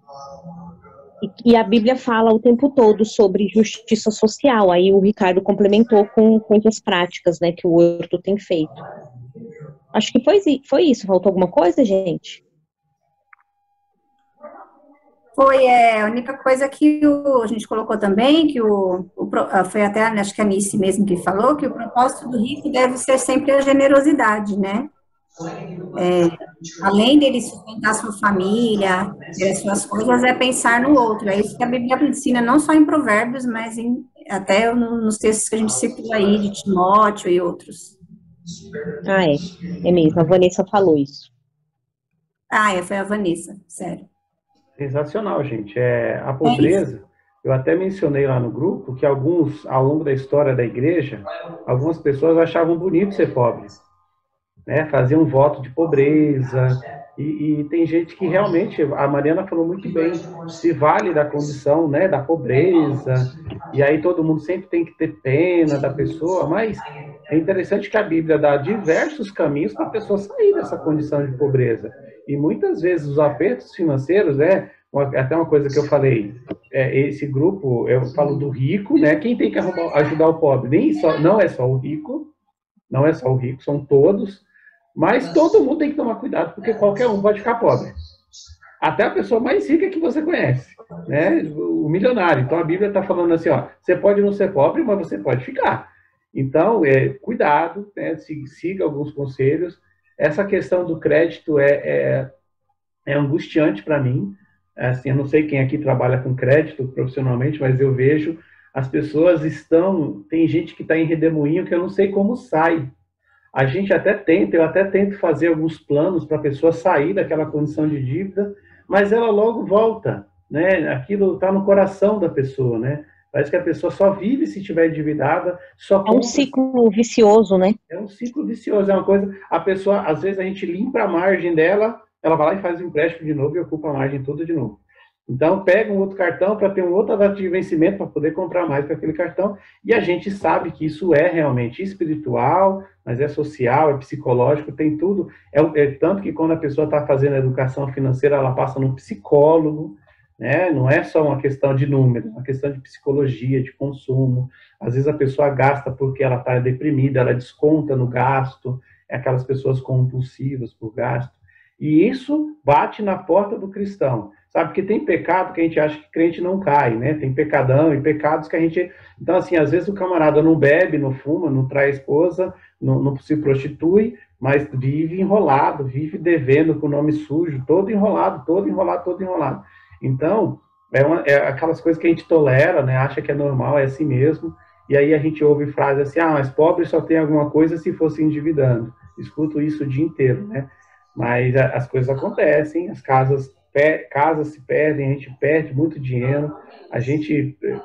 a Bíblia fala o tempo todo sobre justiça social, aí o Ricardo complementou com coisas práticas, né, que o Horto tem feito. Acho que foi isso, faltou alguma coisa, gente? Foi a única coisa que a gente colocou também, que foi até, acho que a Anice mesmo que falou, que o propósito do rico deve ser sempre a generosidade, né? Além dele sustentar sua família, ter as suas coisas, é pensar no outro. É isso que a Bíblia ensina, não só em Provérbios, mas até nos textos que a gente citou aí, de Timóteo e outros. É mesmo, a Vanessa falou isso. Foi a Vanessa, sério. Sensacional, gente. A pobreza, eu até mencionei lá no grupo que ao longo da história da igreja, algumas pessoas achavam bonito ser pobre, né? Faziam um voto de pobreza, e tem gente que realmente, a Mariana falou muito bem, se vale da condição, né, da pobreza, e aí todo mundo sempre tem que ter pena da pessoa, mas é interessante que a Bíblia dá diversos caminhos para a pessoa sair dessa condição de pobreza. E muitas vezes os apertos financeiros, né, até uma coisa que eu falei, esse grupo, eu falo do rico, né, quem tem que ajudar o pobre? Não é só o rico, são todos, mas todo mundo tem que tomar cuidado, porque qualquer um pode ficar pobre. Até a pessoa mais rica que você conhece, né, o milionário. Então a Bíblia está falando assim, ó, você pode não ser pobre, mas você pode ficar. Então, cuidado, né? Siga alguns conselhos. Essa questão do crédito é angustiante para mim. Assim, eu não sei quem aqui trabalha com crédito profissionalmente, mas eu vejo as pessoas tem gente que está em redemoinho que eu não sei como sai. A gente eu até tento fazer alguns planos para a pessoa sair daquela condição de dívida, mas ela logo volta, né? Aquilo está no coração da pessoa, né? Parece que a pessoa só vive se estiver endividada, É um ciclo vicioso, né? É um ciclo vicioso, é uma coisa, a pessoa, às vezes a gente limpa a margem dela, ela vai lá e faz o empréstimo de novo e ocupa a margem toda de novo. Então, pega um outro cartão para ter um outra data de vencimento para poder comprar mais com aquele cartão. E a gente sabe que isso é realmente espiritual, mas é social, é psicológico, tem tudo. Tanto que quando a pessoa está fazendo a educação financeira, ela passa num psicólogo, né? Não é só uma questão de números, é uma questão de psicologia, de consumo. Às vezes a pessoa gasta porque ela está deprimida, ela desconta no gasto, é aquelas pessoas compulsivas por gasto. E isso bate na porta do cristão. Sabe, porque tem pecado que a gente acha que crente não cai, né? Tem pecadão e pecados que a gente... Então, assim, às vezes o camarada não bebe, não fuma, não trai a esposa, não se prostitui, mas vive enrolado, vive devendo com o nome sujo, todo enrolado. Então, é aquelas coisas que a gente tolera, né? Acha que é normal, é assim mesmo. E aí a gente ouve frases assim, mas pobre só tem alguma coisa se fosse endividando. Escuto isso o dia inteiro, né? Mas as coisas acontecem, as casas se perdem, a gente perde muito dinheiro,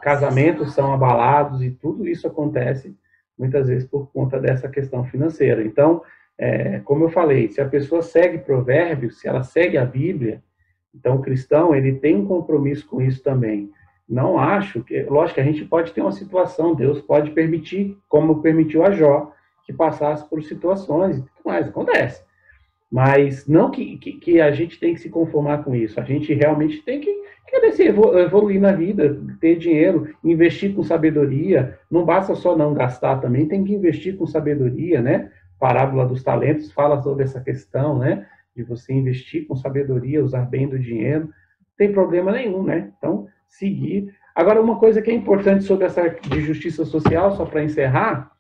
casamentos são abalados e tudo isso acontece muitas vezes por conta dessa questão financeira. Então, como eu falei, se a pessoa segue Provérbios, se ela segue a Bíblia, então o cristão, ele tem um compromisso com isso também. Não acho que, lógico que a gente pode ter uma situação, Deus pode permitir, como permitiu a Jó, que passasse por situações e tudo mais, acontece. Mas não que a gente tem que se conformar com isso. A gente realmente tem que querer evoluir na vida, ter dinheiro, investir com sabedoria. Não basta só não gastar também, tem que investir com sabedoria, né? Parábola dos talentos fala sobre essa questão, né? De você investir com sabedoria, usar bem do dinheiro. Não tem problema nenhum, né? Então, seguir. Agora, uma coisa que é importante sobre essa de justiça social, só para encerrar,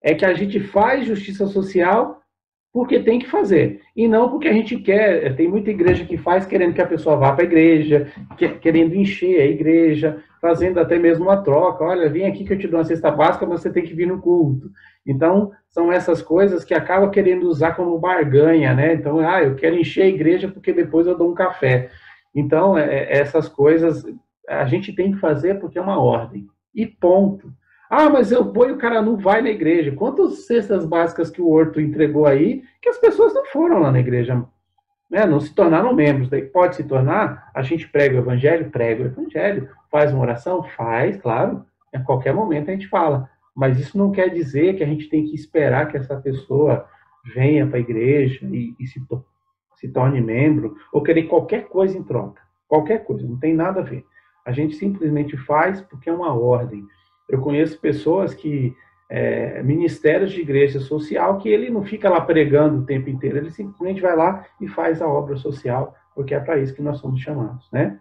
é que a gente faz justiça social porque tem que fazer, e não porque a gente quer. Tem muita igreja que faz querendo que a pessoa vá para a igreja, querendo encher a igreja, fazendo até mesmo uma troca. Olha, vem aqui que eu te dou uma cesta básica, mas você tem que vir no culto. Então, são essas coisas que acaba querendo usar como barganha, né? Então, eu quero encher a igreja porque depois eu dou um café. Então, essas coisas a gente tem que fazer porque é uma ordem, e ponto. Mas eu vou e o cara não vai na igreja. Quantas cestas básicas que o Horto entregou aí, que as pessoas não foram lá na igreja, né? Não se tornaram membros. Daí pode se tornar, a gente prega o evangelho, faz uma oração, faz, claro, a qualquer momento a gente fala. Mas isso não quer dizer que a gente tem que esperar que essa pessoa venha para a igreja e se torne membro, ou querer qualquer coisa em troca. Qualquer coisa, não tem nada a ver. A gente simplesmente faz porque é uma ordem. Eu conheço pessoas que, ministérios de igreja social, que ele não fica lá pregando o tempo inteiro, ele simplesmente vai lá e faz a obra social, porque é para isso que nós somos chamados, né?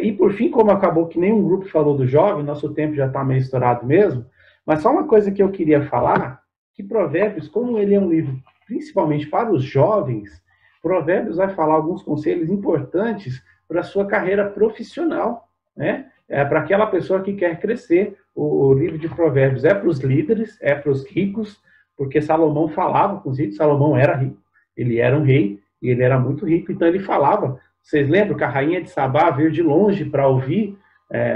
E por fim, como acabou que nenhum grupo falou do jovem, nosso tempo já está meio estourado mesmo, mas só uma coisa que eu queria falar, que Provérbios, como ele é um livro principalmente para os jovens, Provérbios vai falar alguns conselhos importantes para a sua carreira profissional, né? Para aquela pessoa que quer crescer. O livro de Provérbios é para os líderes, é para os ricos, porque Salomão falava com os ricos. Salomão era rico, ele era um rei e ele era muito rico, então ele falava. Vocês lembram que a rainha de Sabá veio de longe para ouvir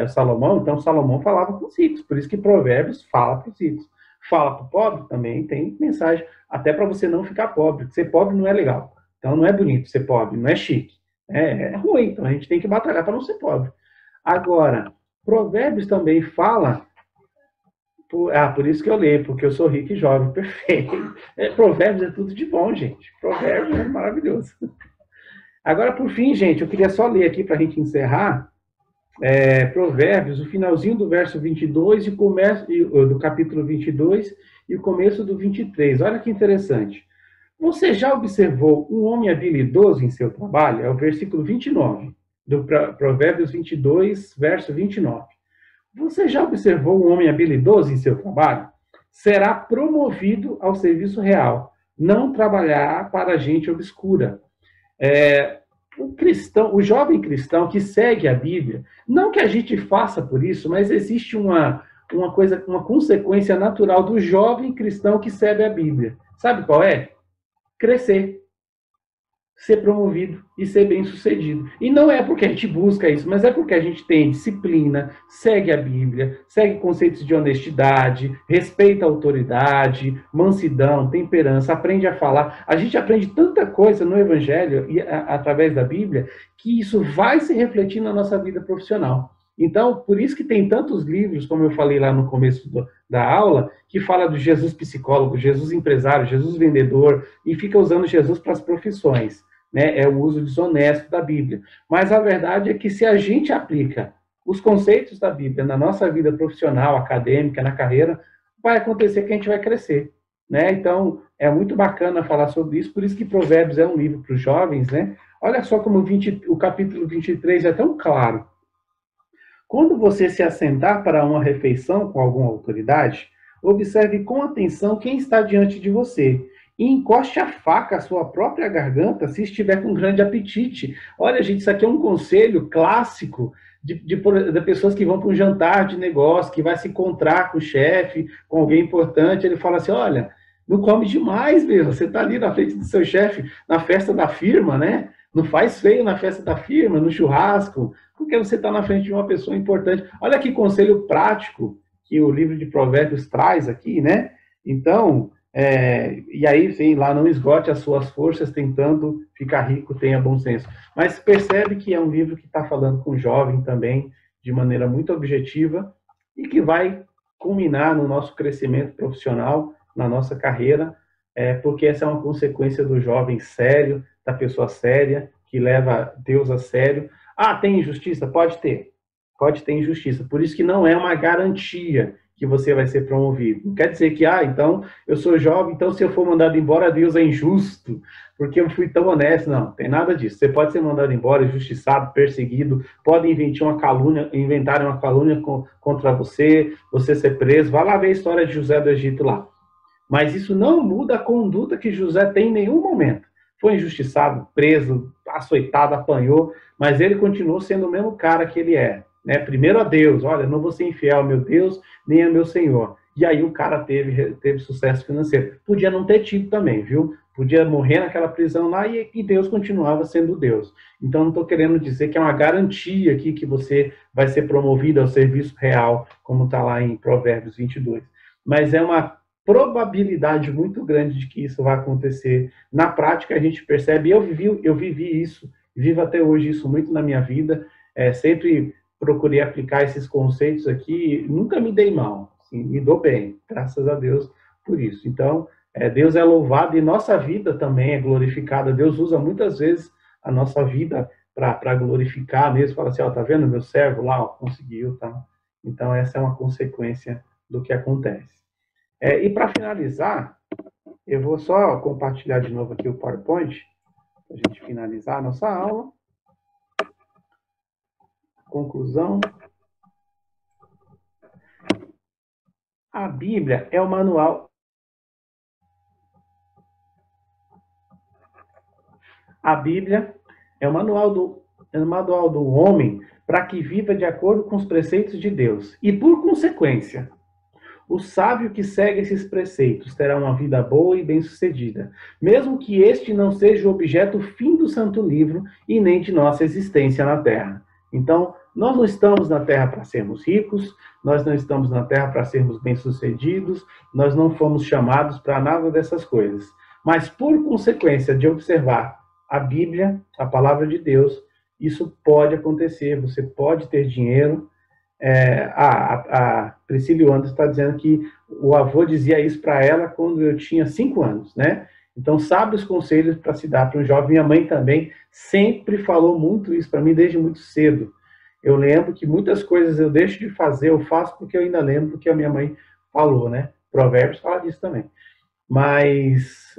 Salomão? Então Salomão falava com os ricos, por isso que Provérbios fala para os ricos. Fala para o pobre também, tem mensagem, até para você não ficar pobre. Ser pobre não é legal, então não é bonito ser pobre, não é chique, é ruim, então a gente tem que batalhar para não ser pobre. Agora, Provérbios também fala, por isso que eu leio, porque eu sou rico e jovem, perfeito. Provérbios é tudo de bom, gente. Provérbios é maravilhoso. Agora, por fim, gente, eu queria só ler aqui para a gente encerrar, Provérbios, o finalzinho do verso 22 e o começo do capítulo 22 e o começo do 23. Olha que interessante. Você já observou um homem habilidoso em seu trabalho? É o versículo 29. Do Provérbios 22, verso 29. Você já observou um homem habilidoso em seu trabalho? será promovido ao serviço real, não trabalhará para a gente obscura. O cristão, o jovem cristão que segue a Bíblia, não que a gente faça por isso, mas existe uma consequência natural do jovem cristão que segue a Bíblia. Sabe qual é? Crescer, ser promovido e ser bem-sucedido. E não é porque a gente busca isso, mas é porque a gente tem disciplina, segue a Bíblia, segue conceitos de honestidade, respeita a autoridade, mansidão, temperança, aprende a falar. A gente aprende tanta coisa no Evangelho e através da Bíblia que isso vai se refletir na nossa vida profissional. Então, por isso que tem tantos livros, como eu falei lá no começo da aula, que fala do Jesus psicólogo, Jesus empresário, Jesus vendedor, e fica usando Jesus para as profissões. Né? É o uso desonesto da Bíblia. Mas a verdade é que se a gente aplica os conceitos da Bíblia na nossa vida profissional, acadêmica, na carreira, vai acontecer que a gente vai crescer. Né? Então, é muito bacana falar sobre isso, por isso que Provérbios é um livro para os jovens. Né? Olha só como o capítulo 23 é tão claro. Quando você se assentar para uma refeição com alguma autoridade, observe com atenção quem está diante de você e encoste a faca à sua própria garganta se estiver com grande apetite. Olha, gente, isso aqui é um conselho clássico de pessoas que vão para um jantar de negócio, que vai se encontrar com o chefe, com alguém importante. Ele fala assim, olha, não come demais, meu. Você está ali na frente do seu chefe, na festa da firma, né? Não faz feio na festa da firma, no churrasco, porque você está na frente de uma pessoa importante. Olha que conselho prático que o livro de Provérbios traz aqui, né? Então, e aí, sim, lá não esgote as suas forças tentando ficar rico, tenha bom senso. Mas percebe que é um livro que está falando com o jovem também, de maneira muito objetiva, e que vai culminar no nosso crescimento profissional, na nossa carreira, porque essa é uma consequência do jovem sério, da pessoa séria, que leva Deus a sério. Ah, tem injustiça? Pode ter injustiça. Por isso que não é uma garantia que você vai ser promovido. Não quer dizer que, então, eu sou jovem, então se eu for mandado embora, Deus é injusto, porque eu fui tão honesto. Não, tem nada disso. Você pode ser mandado embora, injustiçado, perseguido, podem inventarem uma calúnia contra você, você ser preso. Vai lá ver a história de José do Egito lá. Mas isso não muda a conduta que José tem em nenhum momento. Foi injustiçado, preso, açoitado, apanhou, mas ele continuou sendo o mesmo cara que ele é. Né? Primeiro a Deus, olha, não vou ser infiel ao meu Deus, nem ao meu Senhor. E aí o cara teve sucesso financeiro. Podia não ter tido também, viu? Podia morrer naquela prisão lá e Deus continuava sendo Deus. Então não estou querendo dizer que é uma garantia aqui que você vai ser promovido ao serviço real, como está lá em Provérbios 22. Mas é uma probabilidade muito grande de que isso vai acontecer. Na prática, a gente percebe, eu vivi isso, vivo até hoje isso muito na minha vida, sempre procurei aplicar esses conceitos aqui, nunca me dei mal, assim, me dou bem, graças a Deus por isso. Então, Deus é louvado e nossa vida também é glorificada. Deus usa muitas vezes a nossa vida para glorificar mesmo, fala assim, tá vendo meu servo lá, conseguiu, tá? Então, essa é uma consequência do que acontece. E para finalizar, eu vou só compartilhar de novo aqui o PowerPoint, para a gente finalizar a nossa aula. Conclusão. A Bíblia é o manual. A Bíblia é o manual do homem para que viva de acordo com os preceitos de Deus. E, por consequência, o sábio que segue esses preceitos terá uma vida boa e bem-sucedida, mesmo que este não seja o objeto fim do Santo Livro e nem de nossa existência na Terra. Então, nós não estamos na Terra para sermos ricos, nós não estamos na Terra para sermos bem-sucedidos, nós não fomos chamados para nada dessas coisas. Mas, por consequência de observar a Bíblia, a Palavra de Deus, isso pode acontecer, você pode ter dinheiro. A Priscila Anderson está dizendo que o avô dizia isso para ela quando eu tinha 5 anos, né? Então, sabe os conselhos para se dar para um jovem. Minha mãe também sempre falou muito isso para mim desde muito cedo. Eu lembro que muitas coisas eu deixo de fazer, eu faço porque eu ainda lembro do que a minha mãe falou, né? Provérbios fala disso também. Mas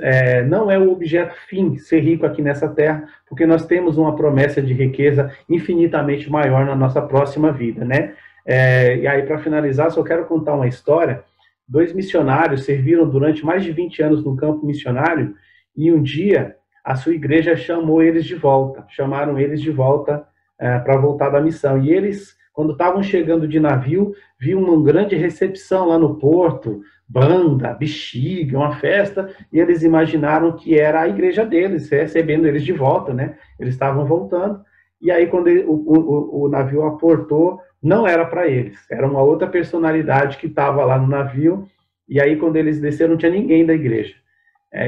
não é o objeto fim ser rico aqui nessa terra, porque nós temos uma promessa de riqueza infinitamente maior na nossa próxima vida, né? E aí, para finalizar, só quero contar uma história 2 missionários serviram durante mais de 20 anos no campo missionário e um dia a sua igreja chamou eles de volta, chamaram eles de volta para voltar da missão. E eles, quando estavam chegando de navio, viam uma grande recepção lá no porto, banda, bexiga, uma festa, e eles imaginaram que era a igreja deles, recebendo eles de volta, né? Eles estavam voltando, e aí quando o navio aportou, não era para eles, era uma outra personalidade que estava lá no navio, e aí quando eles desceram, não tinha ninguém da igreja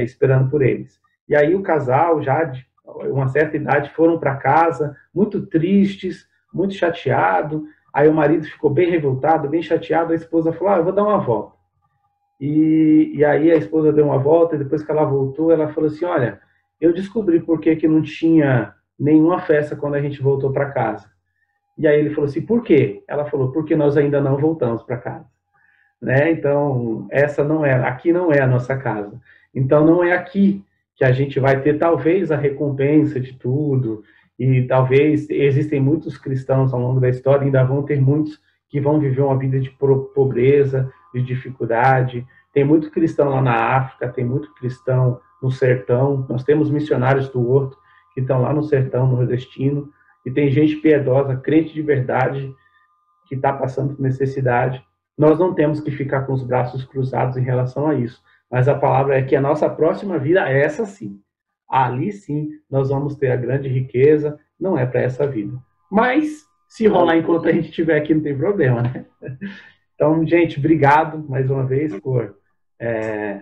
esperando por eles. E aí o casal, já de uma certa idade, foram para casa, muito tristes, muito chateado. Aí o marido ficou bem revoltado, bem chateado, a esposa falou, eu vou dar uma volta. E aí a esposa deu uma volta, e depois que ela voltou, ela falou assim, olha, eu descobri por que não tinha nenhuma festa quando a gente voltou para casa. E aí ele falou assim, por quê? Ela falou, porque nós ainda não voltamos para casa. Né? Então, aqui não é a nossa casa. Então, não é aqui que a gente vai ter, talvez, a recompensa de tudo, e talvez existem muitos cristãos ao longo da história, ainda vão ter muitos que vão viver uma vida de pobreza, de dificuldade. Tem muito cristão lá na África, tem muito cristão no sertão, nós temos missionários do Horto que estão lá no sertão nordestino, e tem gente piedosa, crente de verdade, que está passando por necessidade. Nós não temos que ficar com os braços cruzados em relação a isso, mas a palavra é que a nossa próxima vida é essa sim. Ali sim nós vamos ter a grande riqueza, não é para essa vida. Mas, se rolar enquanto a gente estiver aqui, não tem problema, né? Então, gente, obrigado mais uma vez por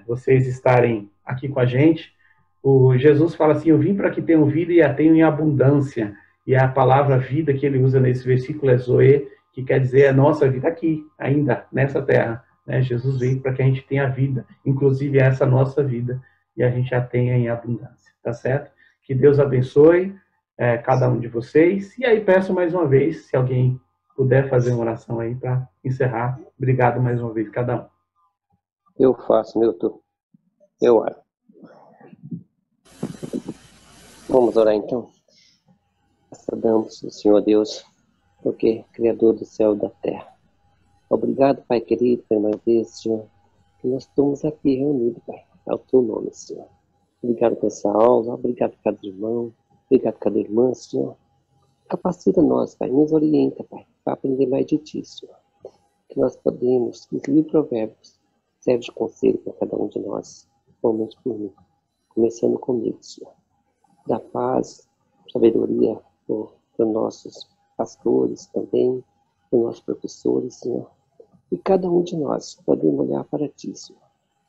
vocês estarem aqui com a gente. O Jesus fala assim, eu vim para que tenham vida e a tenham em abundância. E a palavra vida que ele usa nesse versículo é Zoe, que quer dizer a nossa vida aqui, ainda, nessa terra. Né? Jesus veio para que a gente tenha vida, inclusive essa nossa vida, e a gente a tenha em abundância, tá certo? Que Deus abençoe cada um de vocês. E aí peço mais uma vez, se alguém puder fazer uma oração aí para encerrar. Obrigado mais uma vez, cada um. Eu faço, Milton. Eu oro. Vamos orar então. Damos ao Senhor Deus, porque Criador do céu e da terra. Obrigado, Pai querido, por mais vez, Senhor, que nós estamos aqui reunidos, Pai, ao Teu nome, Senhor. Obrigado por essa aula, obrigado por cada irmão, obrigado por cada irmã, Senhor. Capacita nós, Pai, nos orienta, Pai, para aprender mais de Ti, Senhor. Que nós podemos, nos livros Provérbios, serve de conselho para cada um de nós, principalmente por mim, começando comigo, Senhor. Da paz, sabedoria para nossos pastores também, para nossos professores, Senhor. E cada um de nós podemos olhar para Ti, Senhor,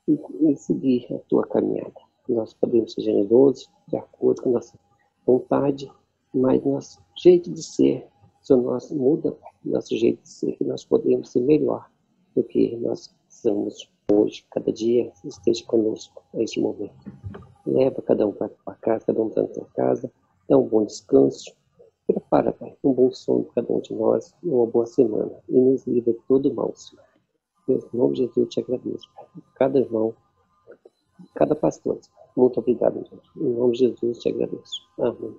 e seguir a Tua caminhada. Nós podemos ser generosos, de acordo com a nossa vontade, mas nosso jeito de ser, se o nosso muda, nosso jeito de ser, que nós podemos ser melhor do que nós somos hoje. Cada dia esteja conosco neste momento. Leva cada um para a casa, cada um para a sua casa, dá um bom descanso. Prepara, Pai, um bom sono para cada um de nós e uma boa semana. E nos livra de todo mal, Senhor. Em nome de Jesus, eu te agradeço, Pai. Cada irmão, cada pastor. Muito obrigado, Deus. Em nome de Jesus, eu te agradeço. Amém.